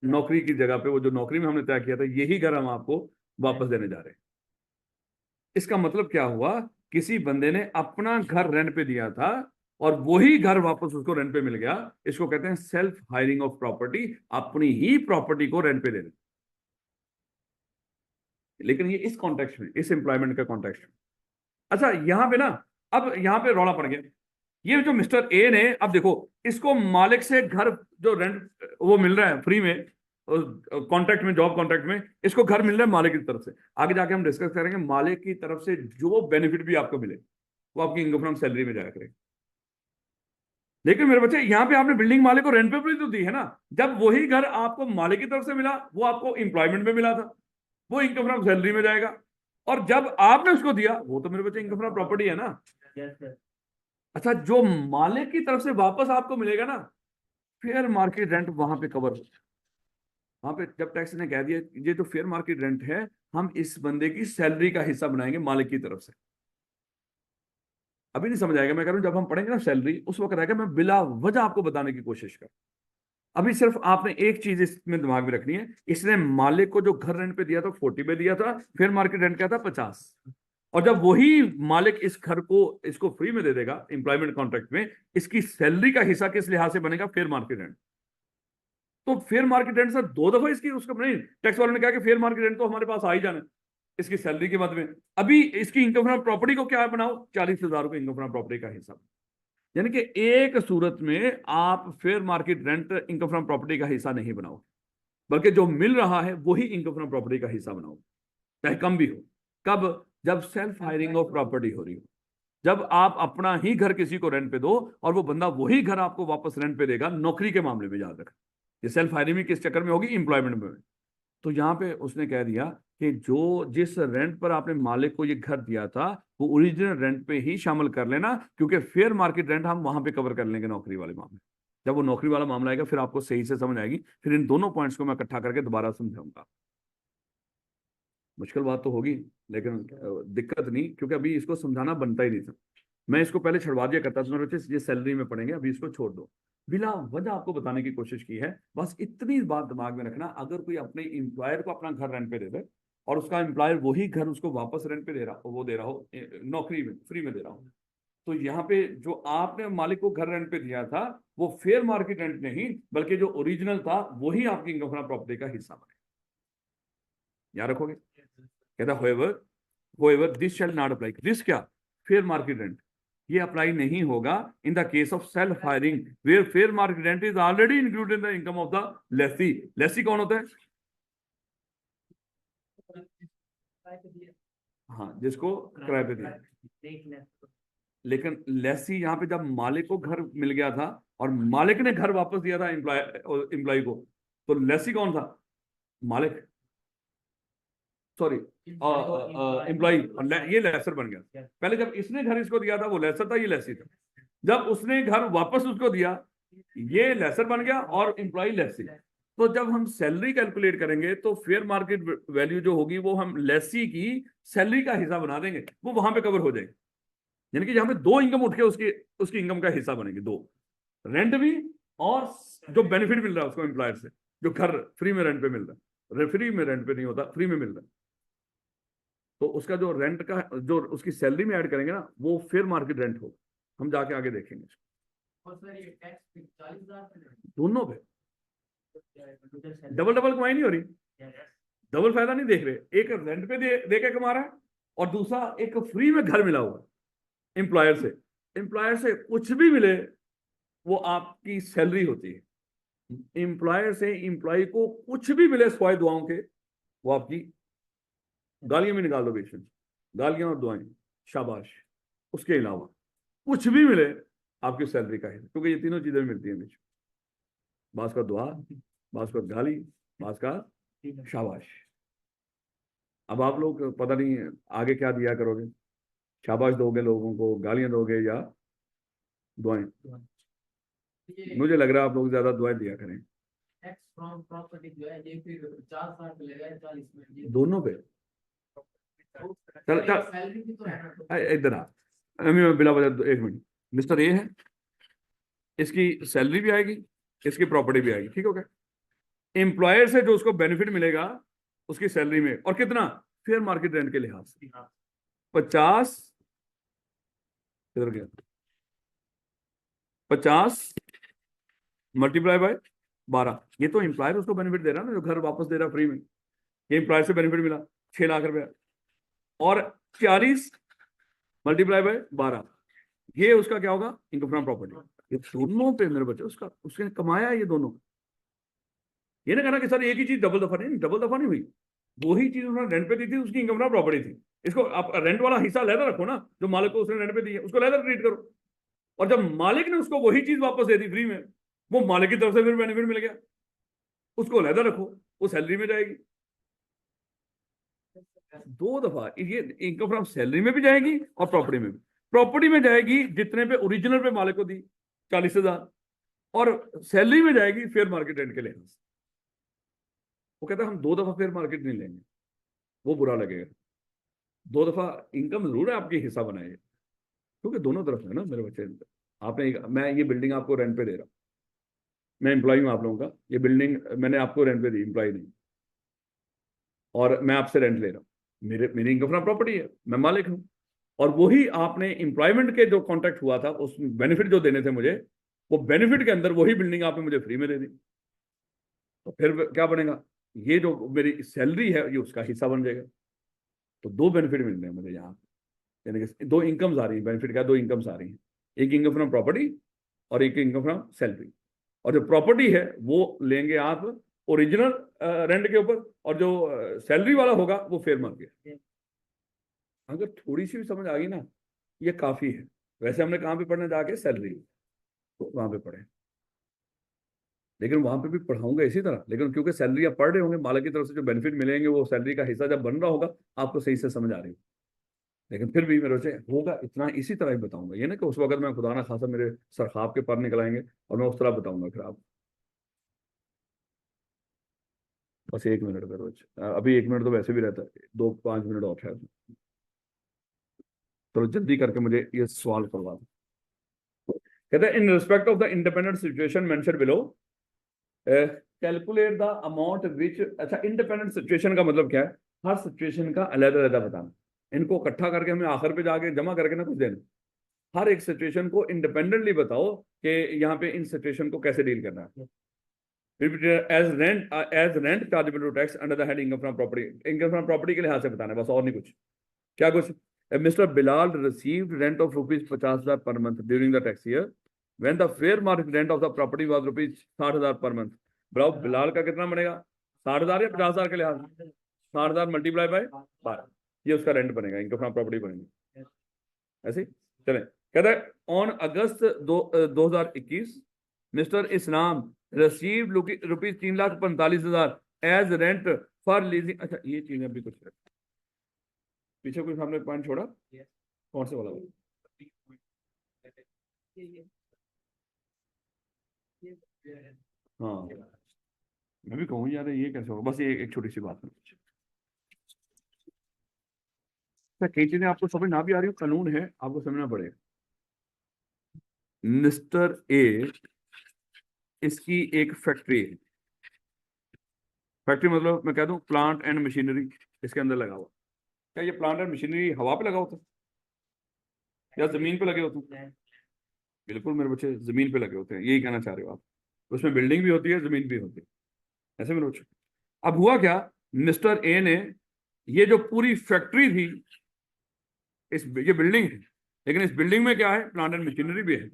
[SPEAKER 1] नौकरी की जगह पे, वो जो नौकरी में हमने तय किया था, यही घर हम आपको वापस देने जा रहे हैं। इसका मतलब क्या हुआ, किसी बंदे ने अपना घर रेंट पे दिया था और वही घर वापस उसको रेंट पे मिल गया। इसको कहते हैं सेल्फ हायरिंग ऑफ प्रॉपर्टी, अपनी ही प्रॉपर्टी को रेंट पे देना। लेकिन ये इस कॉन्टेक्स्ट में, इस एम्प्लॉयमेंट का कॉन्टेक्स्ट में। अच्छा, यहां पे ना, अब यहां पे रौला पड़ गया। ये जो मिस्टर ए ने, अब देखो, इसको मालिक से घर जो रेंट वो मिल रहा है फ्री में, कॉन्ट्रैक्ट में, जॉब कॉन्ट्रैक्ट में, इसको घर मिल रहा है मालिक की तरफ से। आगे जाके हम डिस्कस करेंगे मालिक की तरफ से जो बेनिफिट भी आपको मिले वो आपकी इनकम फ्रॉम सैलरी में जाया करेगा। लेकिन मेरे बच्चे, यहाँ पे आपने बिल्डिंग मालिक को रेंट पे भी तो दी है ना। जब वही घर आपको मालिक की तरफ से मिला, वो आपको इंप्लॉयमेंट में मिला था, वो इनकम फ्रॉम सैलरी में जाएगा। और जब आपने उसको दिया, वो तो मेरे बच्चे इनकम फ्रॉम प्रॉपर्टी है ना। अच्छा, जो मालिक की तरफ से वापस आपको मिलेगा ना, फेयर मार्केट रेंट वहां पे कवर होता है। वहां पे जब टैक्स ने कह दिया ये जो फेयर मार्केट रेंट है, हम इस बंदे की सैलरी का हिस्सा बनाएंगे मालिक की तरफ से। अभी नहीं समझ आएगा, मैं कह रहा हूं जब हम पढ़ेंगे ना सैलरी, उस वक्त आएगा, मैं बिला वजह आपको बताने की कोशिश कर। अभी सिर्फ आपने एक चीज इसमें दिमाग में रखनी है, इसने मालिक को जो घर रेंट पे दिया था 40 पे दिया था, फेयर मार्केट रेंट क्या था 50। और जब वही मालिक इस घर को इसको फ्री में दे देगा एम्प्लॉयमेंट कॉन्ट्रैक्ट में, इसकी सैलरी का हिस्सा किस लिहाज से बनेगा, फेयर मार्केट रेंट। तो फेयर मार्केट रेंट सर दो दफा इसकी उसका नहीं, टैक्स वालों ने कहा कि फेयर मार्केट रेंट तो हमारे पास आ ही जाना है इसकी सैलरी के मद में। अभी इसकी इनकम फ्रॉम प्रॉपर्टी को क्या बनाओ, 40,000 रुपए इनकम फ्रॉम प्रॉपर्टी का हिस्सा। यानी कि एक सूरत में आप fair market rent income from property का हिस्सा नहीं बनाओ, बल्कि जो मिल रहा है वही इनकम फ्रॉम प्रॉपर्टी का हिस्सा बनाओ, चाहे कम भी हो। कब, जब सेल्फ हायरिंग ऑफ प्रॉपर्टी हो रही हो, जब आप अपना ही घर किसी को रेंट पे दो और वो बंदा वही घर आपको वापस रेंट पे देगा। नौकरी के मामले में याद रखें, ये सेल्फ हायरिंग किस चक्कर में होगी, इंप्लॉयमेंट में। तो यहाँ पे उसने कह दिया कि जो जिस रेंट पर आपने मालिक को ये घर दिया था, वो ओरिजिनल रेंट पे ही शामिल कर लेना, क्योंकि फेयर मार्केट रेंट हम वहां पे कवर कर लेंगे नौकरी वाले मामले। जब वो नौकरी वाला मामला आएगा फिर आपको सही से समझ आएगी, फिर इन दोनों पॉइंट्स को मैं इकट्ठा करके दोबारा समझाऊंगा। मुश्किल बात तो होगी, लेकिन दिक्कत नहीं, क्योंकि अभी इसको समझाना बनता ही नहीं था। मैं इसको पहले छुड़वा दिया करता था, ये सैलरी में पढ़ेंगे, अभी इसको छोड़ दो। बिना वजह आपको बताने की कोशिश की है, बस इतनी बात दिमाग में रखना, अगर कोई अपने एम्प्लॉयर को अपना घर रेंट पे दे दे और उसका एम्प्लॉयर वही घर उसको वापस रेंट पे दे रहा हो, वो दे रहा हो नौकरी में फ्री में दे रहा हो, तो यहाँ पे जो आपने मालिक को घर रेंट पे दिया था वो फेयर मार्केट रेंट नहीं, बल्कि जो ओरिजिनल था वही आपकी इनकम फ्रॉम प्रॉपर्टी का हिस्सा बने। याद रखोगे, कहता however this shall not apply. This क्या, फेयर मार्केट रेंट, ये अप्लाई नहीं होगा in the case of self hiring where fair market rent is already included in the income of the lessee. Lessee कौन होता है, हाँ, जिसको किराए पे दिया। लेकिन लेसी यहाँ पे जब मालिक को घर मिल गया था और मालिक ने घर वापस दिया था एम्प्लॉय को, तो लेसी कौन था, मालिक, सॉरी एम्प्लॉय, ये लेसर बन गया। पहले जब इसने घर इसको दिया था वो लेसर था, ये लेसी था। जब उसने घर वापस उसको दिया, ये लेसर बन गया और एम्प्लॉय लेसी। तो जब हम सैलरी कैलकुलेट करेंगे तो फेयर मार्केट वैल्यू जो होगी वो हम लेसी की सैलरी का हिस्सा बना देंगे, वो वहां पे कवर हो जाएगी। यानी कि जहां पे दो इनकम उठ के उसकी उसकी इनकम का हिस्सा बनेगी, दो, रेंट भी और जो बेनिफिट मिल रहा है उसको एम्प्लॉयर से, जो घर फ्री में रेंट पे मिल रहा है, फ्री में रेंट पे नहीं होता, फ्री में मिल रहा है। तो उसका जो रेंट का जो उसकी सैलरी में ऐड करेंगे ना, वो फेयर मार्केट रेंट हो। हम जाके आगे देखेंगे
[SPEAKER 2] और सर ये टैक्स 40,000
[SPEAKER 1] दोनों पे। डबल डबल कमाई नहीं हो रही, डबल फायदा नहीं देख रहे। एक रेंट पे दे के कमा रहा है और दूसरा एक फ्री में घर मिला हुआ एम्प्लॉयर से। एम्प्लॉयर से कुछ भी मिले वो आपकी सैलरी होती है। एम्प्लॉयर से एम्प्लॉय को कुछ भी मिले सिवाय दुआओं के, वो आपकी, गालियां भी निकाल दो बीच में, गालियां और दुआएं, शाबाश, उसके अलावा कुछ भी मिले आपकी सैलरी का है, क्योंकि ये तीनों चीजें मिलती हैं बीच। बास का दुआ, बास का गाली, बास का शाबाश। अब आप लोग पता नहीं आगे क्या दिया करोगे, शाबाश दोगे लोगों को, गालियां दोगे या दुआएं। मुझे लग रहा है आप लोग ज्यादा दुआएं दिया करें।
[SPEAKER 2] टैक्स फ्रॉम प्रॉपर्टी जो है ये फिर 50 साल पे लगेगा, 40 में
[SPEAKER 1] दोनों पे। चल चल
[SPEAKER 2] सैलरी भी तो है ना।
[SPEAKER 1] इधर आ, बिला वजह एक मिनट। मिस्टर ए है, इसकी सैलरी भी आएगी, इसकी प्रॉपर्टी भी आएगी, ठीक हो गया। एम्प्लॉयर से जो उसको बेनिफिट मिलेगा उसकी सैलरी में, और कितना फेयर मार्केट रेंट के लिहाज से 50, किधर गया, 50 मल्टीप्लाई बाय 12, ये तो एम्प्लॉयर उसको बेनिफिट दे रहा है ना, जो घर वापस दे रहा फ्री में, ये एम्प्लॉयर से बेनिफिट मिला 6 लाख रुपया, और 40 मल्टीप्लाई बाय 12, ये उसका क्या होगा, इनकम फ्रॉम प्रॉपर्टी। ये दोनों पे मेरे बच्चे उसका उसने कमाया है ये दोनों। ये ना कहना कि सर एक ही चीज डबल दफा नहीं, डबल दफा नहीं हुई, वही चीज उन्होंने रेंट पे दी थी, उसकी इनकम फ्रॉम प्रॉपर्टी थी। इसको आप रेंट वाला हिस्सा लहदा रखो ना, जो मालिक को उसने रेंट पे दी है उसको लहदा ट्रीट करो, और जब मालिक ने उसको वही चीज वापस दे दी फ्री में, वो मालिक की तरफ से फिर बेनिफिट मिल गया, उसको लहदा रखो, वो सैलरी में जाएगी। 2 दफा ये इनकम फ्रॉम सैलरी में भी जाएगी और प्रॉपर्टी में भी। प्रॉपर्टी में जाएगी जितने पे ओरिजिनल पे मालिक को दी 40,000, और सैलरी में जाएगी फेयर मार्केट रेंट के लिहाज से। वो कहता है हम 2 दफा फेयर मार्केट नहीं लेंगे, वो बुरा लगेगा। 2 दफा इनकम जरूर है आपकी हिस्सा बनाएगा, क्योंकि दोनों तरफ है ना मेरे बच्चे। आपने मैं ये बिल्डिंग आपको रेंट पे दे रहा हूँ, मैं एम्प्लॉय हूँ आप लोगों का, ये बिल्डिंग मैंने आपको रेंट पे दी, एम्प्लॉय नहीं, और मैं आपसे रेंट ले रहा हूँ, मेरी इनकम फ्रॉम प्रॉपर्टी है, मैं मालिक हूँ, और वही आपने एम्प्लॉयमेंट के जो कॉन्ट्रैक्ट हुआ था उस बेनिफिट जो देने थे मुझे, वो बेनिफिट के अंदर वही बिल्डिंग आपने मुझे फ्री में दे दी, तो फिर क्या बनेगा, ये जो मेरी सैलरी है ये उसका हिस्सा बन जाएगा। तो 2 बेनिफिट मिल रहे हैं मुझे यहाँ, यानी कि 2 इनकम्स आ रही है, बेनिफिट क्या 2 इनकम्स आ रही हैं, एक इनकम फ्रॉम प्रॉपर्टी और एक इनकम फ्रॉम सैलरी। और जो प्रॉपर्टी है वो लेंगे आप ओरिजिनल रेंट के ऊपर, और जो सैलरी वाला होगा वो फेयर मार्केट। अगर थोड़ी सी भी समझ आ गई ना, ये काफी है। वैसे हमने कहाँ पे पढ़ने जाके, सैलरी, तो वहां पे पढ़े, लेकिन वहां पे भी पढ़ाऊंगा इसी तरह, लेकिन क्योंकि सैलरी आप पढ़ रहे होंगे, मालिक की तरफ से जो बेनिफिट मिलेंगे वो सैलरी का हिस्सा जब बन रहा होगा आपको सही से समझ आ रही है। लेकिन फिर भी मेरे से होगा इतना, इसी तरह ही बताऊंगा, ये ना कि उस वक्त मैं खुदा ना खासा मेरे सरखाब के पर निकल आएंगे और मैं उस तरह बताऊंगा फिर आप। बस 1 मिनट का रोज, अभी 1 मिनट तो वैसे भी रहता है, 2-5 मिनट और है, तो जल्दी करके मुझे ये सवाल करवा दो। कहते हैं in respect of the independent situation mention below calculate the amount which. अच्छा, इंडिपेंडेंट सिचुएशन का मतलब क्या है, हर सिचुएशन का अलग अलग बताना, इनको इकट्ठा करके हमें आखिर पे जाके जमा करके ना कुछ देना, हर एक सिचुएशन को इंडिपेंडेंटली बताओ कि यहाँ पे इन सिचुएशन को कैसे डील करना है। As rent chargeable to tax under the head income from property, income from property के लिहाज से बताना है बस, और नहीं कुछ। क्या कुछ, mister Bilal received rent of ₹50,000 per month during the tax year when the fair market rent of the property was ₹60,000 per month. बताओ बिलाल का कितना बनेगा, 60,000 या 50,000 के लिहाज से, 60,000 मल्टीप्लाई बाय 12, ये उसका रेंट बनेगा, इनकम फ्रॉम प्रॉपर्टी बनेगी। ऐसे ही चले। कहता है on August 2021 Mister Islam receive ₹3,45,000 as rent for leasing. अच्छा, ये चीजें अभी कुछ पीछे कुछ हमने पॉइंट छोड़ा, कौन से वाला? हाँ, मैं भी कहूँ यार ये कैसे होगा, बस ये एक छोटी सी बात है। कई चीजें आपको समझ ना भी आ रही हो, कानून है आपको समझना पड़ेगा। मिस्टर ए, इसकी एक फैक्ट्री है, फैक्ट्री मतलब मैं कह दूं प्लांट एंड मशीनरी इसके अंदर लगा हुआ। क्या ये प्लांट एंड मशीनरी हवा पे लगा होता है या जमीन पे लगे होते हैं? बिल्कुल मेरे बच्चे, जमीन पे लगे होते हैं, यही कहना चाह रहे हो आप। उसमें बिल्डिंग भी होती है, जमीन भी होती है, ऐसे मेरे बच्चे। अब हुआ क्या, मिस्टर ए ने ये जो पूरी फैक्ट्री थी, ये बिल्डिंग है, लेकिन इस बिल्डिंग में क्या है, प्लांट एंड मशीनरी भी है।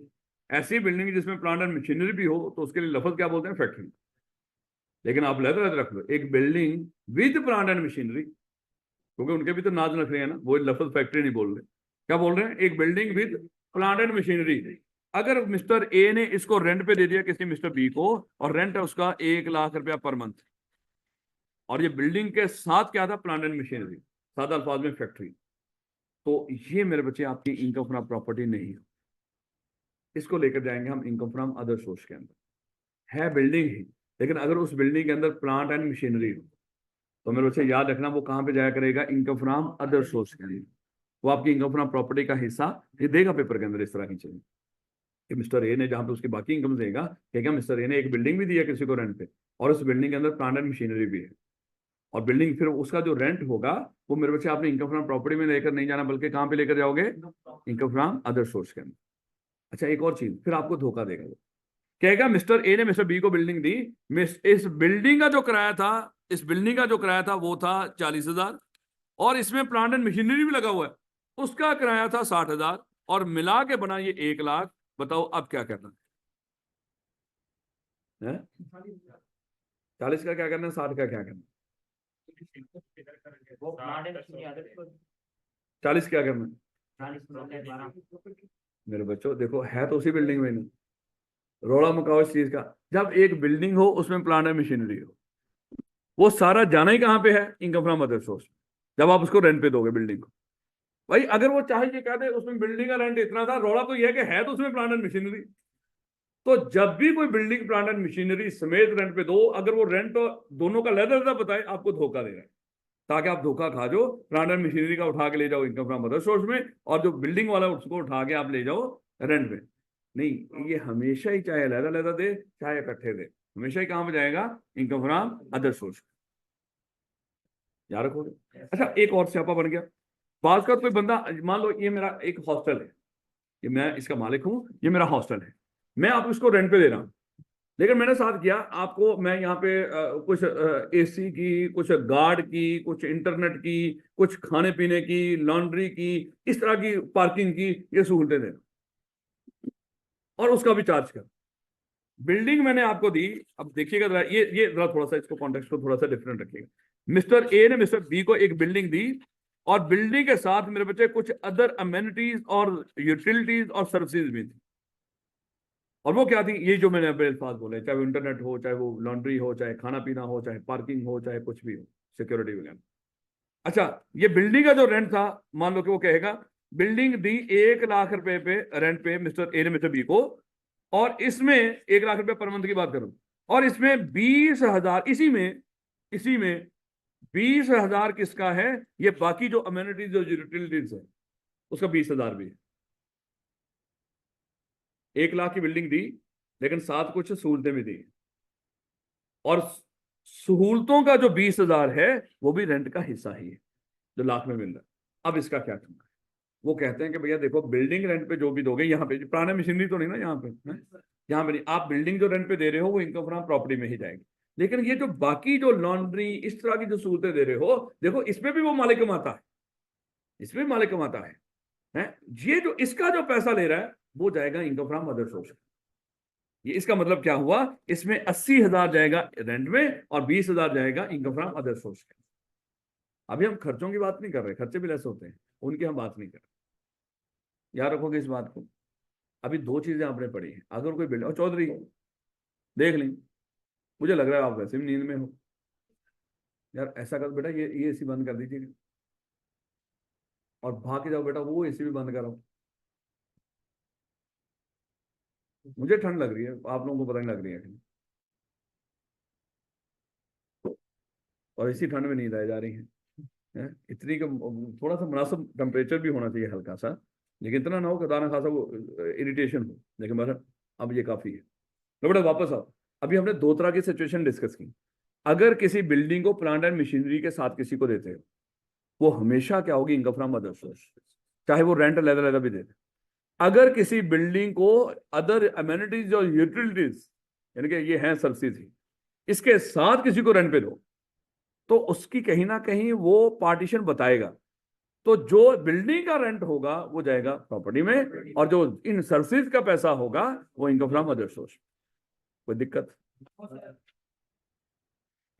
[SPEAKER 1] ऐसी बिल्डिंग जिसमें प्लांट एंड मशीनरी भी हो तो उसके लिए लफ्ज क्या बोलते हैं, फैक्ट्री। लेकिन आप लहदा रख लो, एक building with plant and machinery, क्योंकि उनके भी तो नाज नखरे हैं ना, वो लफ्ज फैक्ट्री नहीं बोल रहे, क्या बोल रहे हैं, एक building with plant and machinery. अगर मिस्टर ए ने इसको रेंट पे दे दिया किसी मिस्टर बी को, और रेंट है उसका 1 लाख रुपया पर मंथ, और ये बिल्डिंग के साथ क्या था, प्लांट एंड मशीनरी, सादा अल्फाज में फैक्ट्री, तो ये मेरे बच्चे आपकी इनकम फ्रॉम प्रॉपर्टी नहीं है। इसको लेकर जाएंगे हम इनकम फ्रॉम अदर सोर्स के अंदर, है बिल्डिंग ही, लेकिन अगर उस बिल्डिंग के अंदर प्लांट एंड मशीनरी हो तो मेरे बच्चे याद रखना वो कहां पे जाया करेगा, इनकम फ्रॉम अदर सोर्स के अंदर, वो आपकी इनकम फ्रॉम प्रॉपर्टी का हिस्सा ये देगा पेपर के अंदर, इस तरह की चीजें। कि मिस्टर ए ने जहां पे उसकी बाकी इनकम देगा, कहेगा मिस्टर ए ने एक बिल्डिंग भी दी है किसी को रेंट पे, और उस बिल्डिंग के अंदर प्लांट एंड मशीनरी भी है, और बिल्डिंग फिर उसका जो रेंट होगा वो मेरे बच्चे आपने इनकम फ्रॉम प्रॉपर्टी में लेकर नहीं जाना, बल्कि कहां पे लेकर जाओगे, इनकम फ्रॉम अदर सोर्स के अंदर। अच्छा एक और चीज, फिर आपको धोखा देगा वो, कहेगा मिस्टर ए ने मिस्टर बी को बिल्डिंग दी, इस बिल्डिंग का जो किराया था, इस बिल्डिंग का जो किराया था वो था 40,000, और इसमें प्लांट एंड मशीनरी भी लगा हुआ है, उसका किराया था 60,000, और मिला के बना ये 1,00,000। बताओ अब क्या करना है? 40 का क्या करना है, 60 का क्या करना है?
[SPEAKER 2] वो प्लांट है उसकी आदत को
[SPEAKER 1] 40 क्या करना है?
[SPEAKER 2] 40 में 12
[SPEAKER 1] मेरे बच्चों देखो, है तो उसी बिल्डिंग में नहीं, रोड़ा मकाओ इस चीज का। जब एक बिल्डिंग हो उसमें प्लांट एंड मशीनरी हो, वो सारा जाना ही कहां पे है, इनकम फ्रॉम अदर सोर्स। जब आप उसको रेंट पे दोगे बिल्डिंग को, भाई अगर वो चाहे ये कह दे उसमें बिल्डिंग का रेंट इतना था, रोड़ा तो यह है तो उसमें प्लांट एंड मशीनरी। तो जब भी कोई बिल्डिंग प्लांट एंड मशीनरी समेत रेंट पे दो, अगर वो रेंट दोनों का लहदा लहदा बताए, आपको धोखा दे रहा है, ताकि आप धोखा खा जाओ, प्लांट एंड मशीनरी का उठा के ले जाओ इनकम फ्रॉम अदर सोर्स में, और जो बिल्डिंग वाला उसको उठा के आप ले जाओ रेंट पे। नहीं, ये हमेशा ही चाहे लहदा लहदा दे चाहे इकट्ठे दे, हमेशा ही कहां पे जाएगा, इनकम फ्रॉम अदर सोर्स। याद रखोगे। अच्छा एक और स्यापा बन गया, बात का कोई बंदा, मान लो ये मेरा एक हॉस्टल है, ये मैं इसका मालिक हूं, ये मेरा हॉस्टल है, मैं आप इसको रेंट पे दे रहा हूं, लेकिन मैंने साथ किया आपको, मैं यहाँ पे कुछ एसी की, कुछ गार्ड की, कुछ इंटरनेट की, कुछ खाने पीने की, लॉन्ड्री की, इस तरह की पार्किंग की ये सहूलतें दे रहा हूं, और उसका भी चार्ज कर। बिल्डिंग मैंने आपको दी, अब देखिएगा जरा, ये जरा थोड़ा सा इसको कॉन्टेक्स्ट को थोड़ा सा डिफरेंट रखिएगा। मिस्टर ए ने मिस्टर बी को एक बिल्डिंग दी, और बिल्डिंग के साथ मेरे बच्चे कुछ अदर अमेनिटीज और यूटिलिटीज और सर्विसेज भी थी, और वो क्या थी, ये जो मैंने अभी अल्फाज बोले, चाहे वो इंटरनेट हो, चाहे वो लॉन्ड्री हो, चाहे खाना पीना हो, चाहे पार्किंग हो, चाहे कुछ भी हो, सिक्योरिटी वगैरह। अच्छा, ये बिल्डिंग का जो रेंट था, मान लो कि वो कहेगा बिल्डिंग दी 1,00,000 रुपए पे रेंट पे मिस्टर ए ने मिस्टर बी को, और इसमें 1,00,000 रुपए पर मंथ की बात करूं, और इसमें 20,000 इसी में 20,000 किसका है, ये बाकी जो अमेनिटीज और यूटिलिटीज है उसका 20,000 भी है। 1,00,000 की बिल्डिंग दी, लेकिन साथ कुछ सहूलतें भी दी, और सहूलतों का जो 20,000 है वो भी रेंट का हिस्सा ही है जो लाख में मिल रहा है। अब इसका क्या करना है? वो कहते हैं कि भैया देखो, बिल्डिंग रेंट पे जो भी दोगे, यहाँ पे पुराने मशीनरी तो नहीं ना, यहाँ पे यहाँ पे नहीं, आप बिल्डिंग जो रेंट पे दे रहे हो वो इनकम फ्रॉम प्रॉपर्टी में ही जाएगी, लेकिन ये जो बाकी जो लॉन्ड्री इस तरह की जो सहूलतें दे रहे हो, देखो इसमें भी वो मालिक कमाता है, इसमें मालिक कमाता है, ये जो इसका जो पैसा ले रहा है वो जाएगा इनकम फ्रॉम अदर सोर्स। ये इसका मतलब क्या हुआ, इसमें 80,000 जाएगा रेंट में और 20,000 जाएगा इनकम फ्रॉम अदर सोर्स। अभी हम खर्चों की बात नहीं कर रहे, खर्चे भी लेस होते हैं, उनकी हम बात नहीं कर रहे, याद रखोगे इस बात को। अभी दो चीजें आपने पढ़ी है, अगर कोई बिल्डिंग, और चौधरी देख लें, मुझे लग रहा है आप वैसे भी नींद में हो, यार ऐसा कर बेटा, ये एसी बंद कर दीजिएगा, और भाग के जाओ बेटा, वो एसी भी बंद करो। मुझे ठंड लग रही है, आप लोगों को पता नहीं लग रही है, और इसी ठंड में नींद आ जा रही है, इतनी का थोड़ा सा मुनासिब टेम्परेचर भी होना चाहिए हल्का सा, लेकिन इतना ना हो कि दाना खासा वो इरिटेशन हो, लेकिन बस अब ये काफी है। तो बेटा वापस आओ, अभी हमने दो तरह की सिचुएशन डिस्कस की। अगर किसी बिल्डिंग को प्लांट एंड मशीनरी के साथ किसी को देते हो, वो हमेशा क्या होगी, इनकम फ्रॉम अदर सोर्स, चाहे वो रेंट लेदा लेदा भी देते। अगर किसी बिल्डिंग को अदर अमेनिटीज और यूटिलिटीज, यानी कि ये हैं सर्विसेज ही, इसके साथ किसी को रेंट पे दो, तो उसकी कहीं ना कहीं वो पार्टीशन बताएगा, तो जो बिल्डिंग का रेंट होगा वो जाएगा प्रॉपर्टी में, और जो इन सर्विसेज का पैसा होगा वो इनकम फ्रॉम अदर सोर्स। कोई दिक्कत?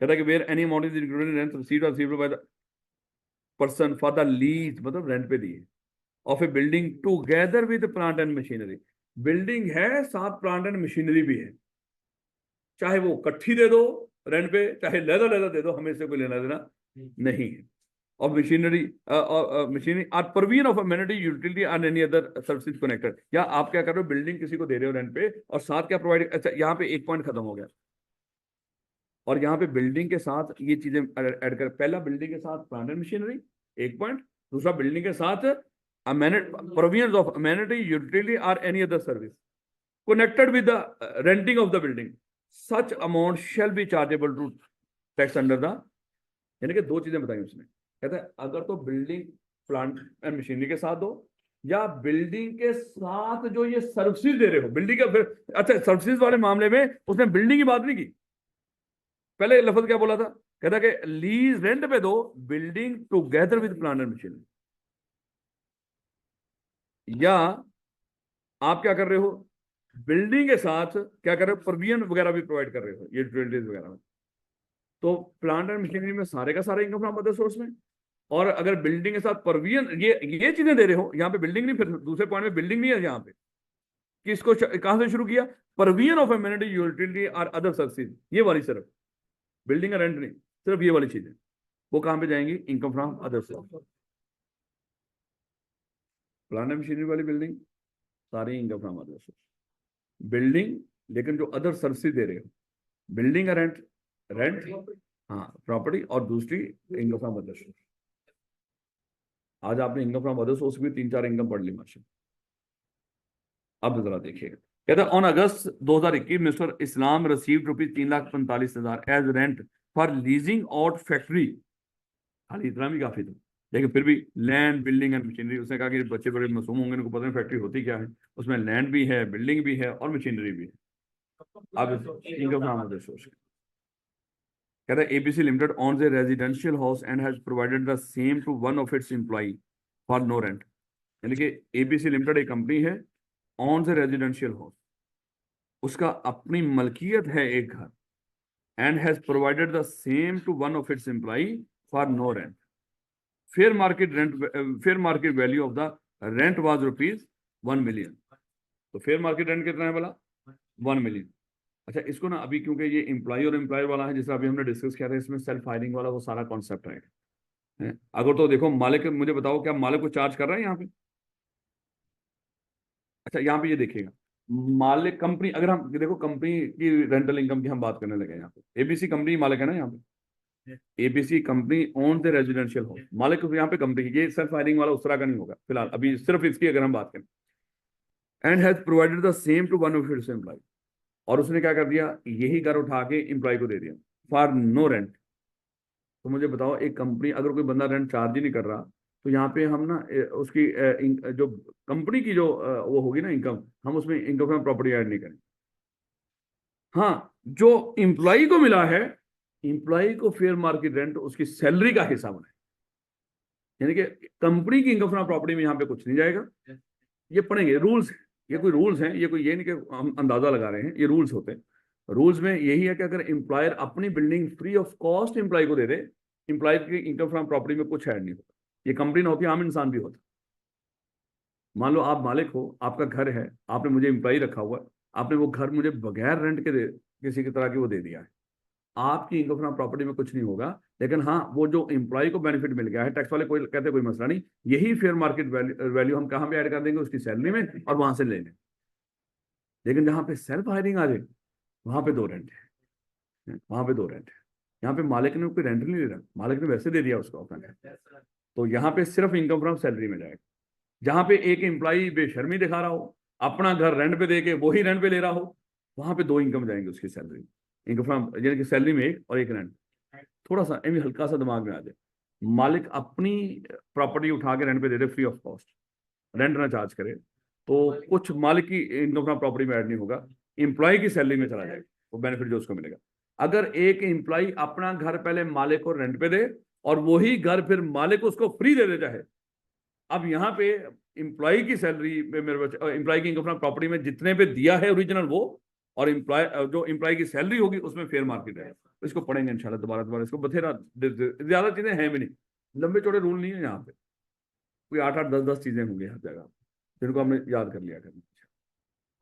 [SPEAKER 1] कहता कि where any amount is included in rent received और received by the person for the lease, मतलब रेंट पे दिए, of a building together with plant and machinery. Building है साथ प्लांट एंड मशीनरी भी है, चाहे वो इकट्ठी दे दो रेंट पे, चाहे लहदा लहदा दे दो, हमें से कोई लेना देना नहीं है। और machinery or provision of amenity utility and any other services connected. या आप क्या कर रहे हो, बिल्डिंग किसी को दे रहे हो रेंट पे, और साथ क्या प्रोवाइड, अच्छा यहाँ पे एक पॉइंट खत्म हो गया, और यहाँ पे बिल्डिंग के साथ ये चीजें ऐड कर, पहला बिल्डिंग के साथ प्लांट एंड मशीनरी एक पॉइंट, दूसरा बिल्डिंग के साथ provision of amenity utility or any other service, connected with the renting of the building, such amount shall be chargeable to tax under the, यानी कि दो चीजें बताई उसने, कहता है अगर तो बिल्डिंग प्लांट एंड मशीनरी के साथ दो, या बिल्डिंग के साथ जो ये सर्विसेज दे रहे हो बिल्डिंग का, फिर अच्छा सर्विसेज वाले मामले में उसने बिल्डिंग की बात नहीं की, पहले लफ्ज क्या बोला था, कहता कि लीज रेंट पे दो building together with plant and machinery, या आप क्या कर रहे हो बिल्डिंग के साथ क्या कर रहे हो प्रोविजन वगैरह भी प्रोवाइड कर रहे हो ये यूटिलिटीज वगैरह में, तो प्लांट एंड मशीनरी में सारे का सारा इनकम फ्रॉम अदर सोर्स में, और अगर बिल्डिंग के साथ प्रोविजन ये चीजें दे रहे हो, यहाँ पे बिल्डिंग नहीं, फिर दूसरे पॉइंट में बिल्डिंग नहीं है यहाँ पे, किसको कहां से शुरू किया, प्रोविजन ऑफ एमिनिटी यूटिलिटी और अदर सर्विसेज, ये वाली सिर्फ बिल्डिंग का रेंट नहीं, सिर्फ ये वाली चीजें वो कहां पे जाएंगी, income from other source. Plant and machinery वाली बिल्डिंग सारी income from other source, building लेकिन जो अदर सर्विसेज दे रहे हो, बिल्डिंग का रेंट हाँ प्रॉपर्टी, और दूसरी इनकम फ्रॉम अदर सोर्स। आज आपने इनकम फ्रॉम अदर सोर्स भी 3-4 इनकम पढ़ ली माशा। अब जरा देखिएगा, कहता है on August 2021 Mister Islam received ₹3,45,000 as rent for leasing out factory, खाली इतना भी काफी था, लेकिन फिर भी लैंड बिल्डिंग एंड मशीनरी, उसने कहा कि बच्चे बड़े मासूम होंगे, उनको पता नहीं फैक्ट्री होती क्या है, उसमें लैंड भी है बिल्डिंग भी है और मशीनरी भी है। अब इनकम फ्रॉम अदर सोर्स कहता है ABC limited on a residential house and has provided the same to one of its employee for no rent, यानी कि एबीसी लिमिटेड एक कंपनी है, ऑन ए रेजिडेंशियल हाउस, उसका अपनी मलकियत है एक घर, and has provided the same to one of its employee for no rent, fair market value of the rent was ₹1 million, तो फेयर मार्केट रेंट कितना है बोला 1 मिलियन। अच्छा इसको ना अभी क्योंकि ये एम्प्लॉय और एम्प्लॉयर वाला है, जैसे अभी हमने डिस्कस किया था, इसमें सेल्फ हायरिंग वाला वो सारा कॉन्सेप्ट है। अगर तो देखो मालिक, मुझे बताओ क्या मालिक को चार्ज कर रहा है यहाँ पे, अच्छा यहाँ पे ये देखिएगा मालिक कंपनी, अगर हम देखो कंपनी की रेंटल इनकम की हम बात करने लगे, यहाँ पे एबीसी कंपनी मालिक है ना, यहाँ पे ABC company own the residential house, मालिक यहाँ पे कंपनी, ये सेल्फ हायरिंग वाला उस तरह का नहीं होगा फिलहाल, अभी सिर्फ इसकी अगर हम बात करें, and has provided the same to one of its employee, और उसने क्या कर दिया यही घर उठा के एम्प्लॉय को दे दिया फॉर नो रेंट। तो मुझे बताओ एक कंपनी अगर कोई बंदा रेंट चार्ज ही नहीं कर रहा, तो यहाँ पे हम ना उसकी जो कंपनी की जो वो होगी ना इनकम, हम उसमें इनकम फ्रॉम प्रॉपर्टी ऐड नहीं करें। हाँ जो एम्प्लॉय को मिला है, एम्प्लॉय को फेयर मार्केट रेंट उसकी सैलरी का हिस्सा बनाए, यानी कि कंपनी की इनकम फ्रॉम प्रॉपर्टी में यहाँ पे कुछ नहीं जाएगा। ये पढ़ेंगे रूल्स, ये कोई रूल्स हैं, ये कोई ये नहीं कि हम अंदाजा लगा रहे हैं, ये रूल्स होते हैं। रूल्स में यही है कि अगर एम्प्लॉयर अपनी building free of cost employee को दे दे, एम्प्लॉय की इनकम फ्रॉम प्रॉपर्टी में कुछ ऐड नहीं होता। ये कंपनी ना होती, आम इंसान भी होता। मान लो आप मालिक हो, आपका घर है, आपने मुझे एम्प्लॉय रखा हुआ है, आपने वो घर मुझे बगैर रेंट के किसी की तरह की वो दे दिया है, आपकी इनकम फ्रॉम प्रॉपर्टी में कुछ नहीं होगा, लेकिन हाँ वो जो एम्प्लॉय को बेनिफिट मिल गया है, टैक्स वाले कोई कहते कोई मसला नहीं, यही फेयर मार्केट वैल्यू हम कहाँ पे ऐड कर देंगे उसकी सैलरी में, और वहां से ले लें। लेकिन जहां पे सेल्फ हायरिंग आ जाए वहां पे 2 रेंट है, वहां पे 2 रेंट है। यहाँ पे मालिक ने कोई रेंट नहीं ले रहा, मालिक ने वैसे दे दिया उसको अपना, तो यहाँ पे सिर्फ इनकम फ्रॉम सैलरी में जाएगा। जहां पे एक एम्प्लॉय बेशर्मी दिखा रहा हो, अपना घर रेंट पे दे के वही रेंट पे ले रहा हो, वहां पे 2 इनकम जाएंगे उसकी सैलरी, इनकम फ्रॉम यानी कि सैलरी में एक और एक रेंट। थोड़ा सा हल्का सा दिमाग में आ जाए, मालिक अपनी प्रॉपर्टी उठा के रेंट पे दे दे फ्री ऑफ कॉस्ट, रेंट ना चार्ज करे, तो कुछ मालिक की इनकम फ्रॉम प्रॉपर्टी में ऐड नहीं होगा, एम्प्लॉय की सैलरी में चला जाएगा वो बेनिफिट जो उसको मिलेगा। अगर एक एम्प्लॉय अपना घर पहले मालिक को रेंट पे दे और वही घर फिर मालिक उसको फ्री दे देता है, अब यहाँ पे एम्प्लॉय की सैलरी में एम्प्लॉय की इनकम फ्रॉम प्रॉपर्टी में जितने पे दिया है ओरिजिनल वो, और एम्प्लॉय जो एम्प्लॉय की सैलरी होगी उसमें फेयर मार्केट है। इसको पढ़ेंगे इंशाल्लाह दोबारा, इसको बथेरा ज्यादा चीजें हैं भी नहीं, लंबे चौड़े रूल नहीं है यहाँ पे, कोई 8-8 10-10 चीजें होंगी हर जगह जिनको हमने याद कर लिया करना,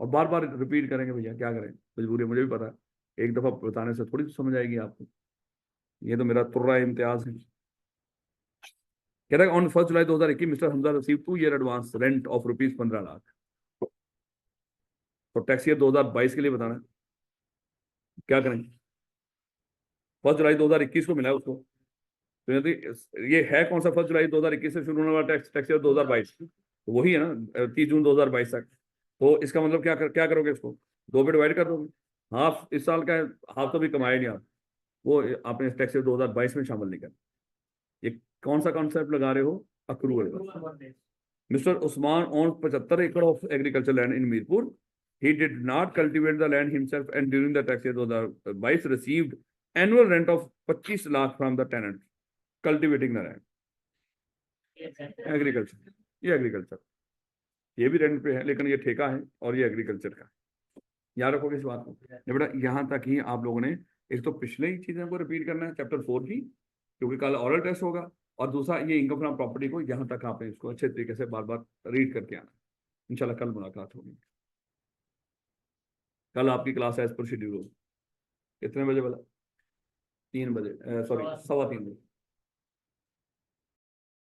[SPEAKER 1] और बार बार रिपीट करेंगे भैया, क्या करें, मजबूरी मुझे भी पता है, एक दफा बताने से थोड़ी समझ आएगी आपको, ये तो मेरा तुर्रा इम्तियाज है। कह रहा है on 1 July 2021 mister Hamza receive 2 year advance rent of ₹15 lakh, तो टैक्स ईयर 2022 के लिए बताना है, क्या करें। 1 जुलाई 2021 को मिला है उसको, तो ये है कौन सा 1 जुलाई 2021 से शुरू होने वाला टैक्स ईयर 2022, तो वही है ना 30 जून 2022 तक। तो इसका मतलब क्या करोगे, इसको 2 पे डिवाइड कर दोगे। हाफ इस साल का है, हाफ तो भी कमाए नहीं आप, वो आपने टैक्स 2022 में शामिल नहीं कर। ये कौन सा कॉन्सेप्ट लगा रहे हो, अक्रूवल। मिस्टर उस्मान ओन 75 एकड़ of agriculture land in Mirpur. He did not cultivate the land himself and during the tax year 2022 received annual rent of 25 lakh from the tenant cultivating the land. Agriculture, ये agriculture, ये भी rent पे है लेकिन ये ठेका है और ये एग्रीकल्चर का। याद रखोगे इस बात को। नहीं बेटा, यहाँ तक ही आप लोगों ने एक तो पिछले ही चीजें को रिपीट करना है चैप्टर 4 की, क्योंकि कल ऑरल टेस्ट होगा, और दूसरा ये इनकम फ्रॉम प्रॉपर्टी को यहाँ तक आपने इसको अच्छे तरीके से बार बार रीड करके आना। इंशाल्लाह कल मुलाकात होगी। कल आपकी क्लास एज पर शेड्यूल होगी। कितने बजे बोला? 3 बजे, सॉरी 3:15 बजे।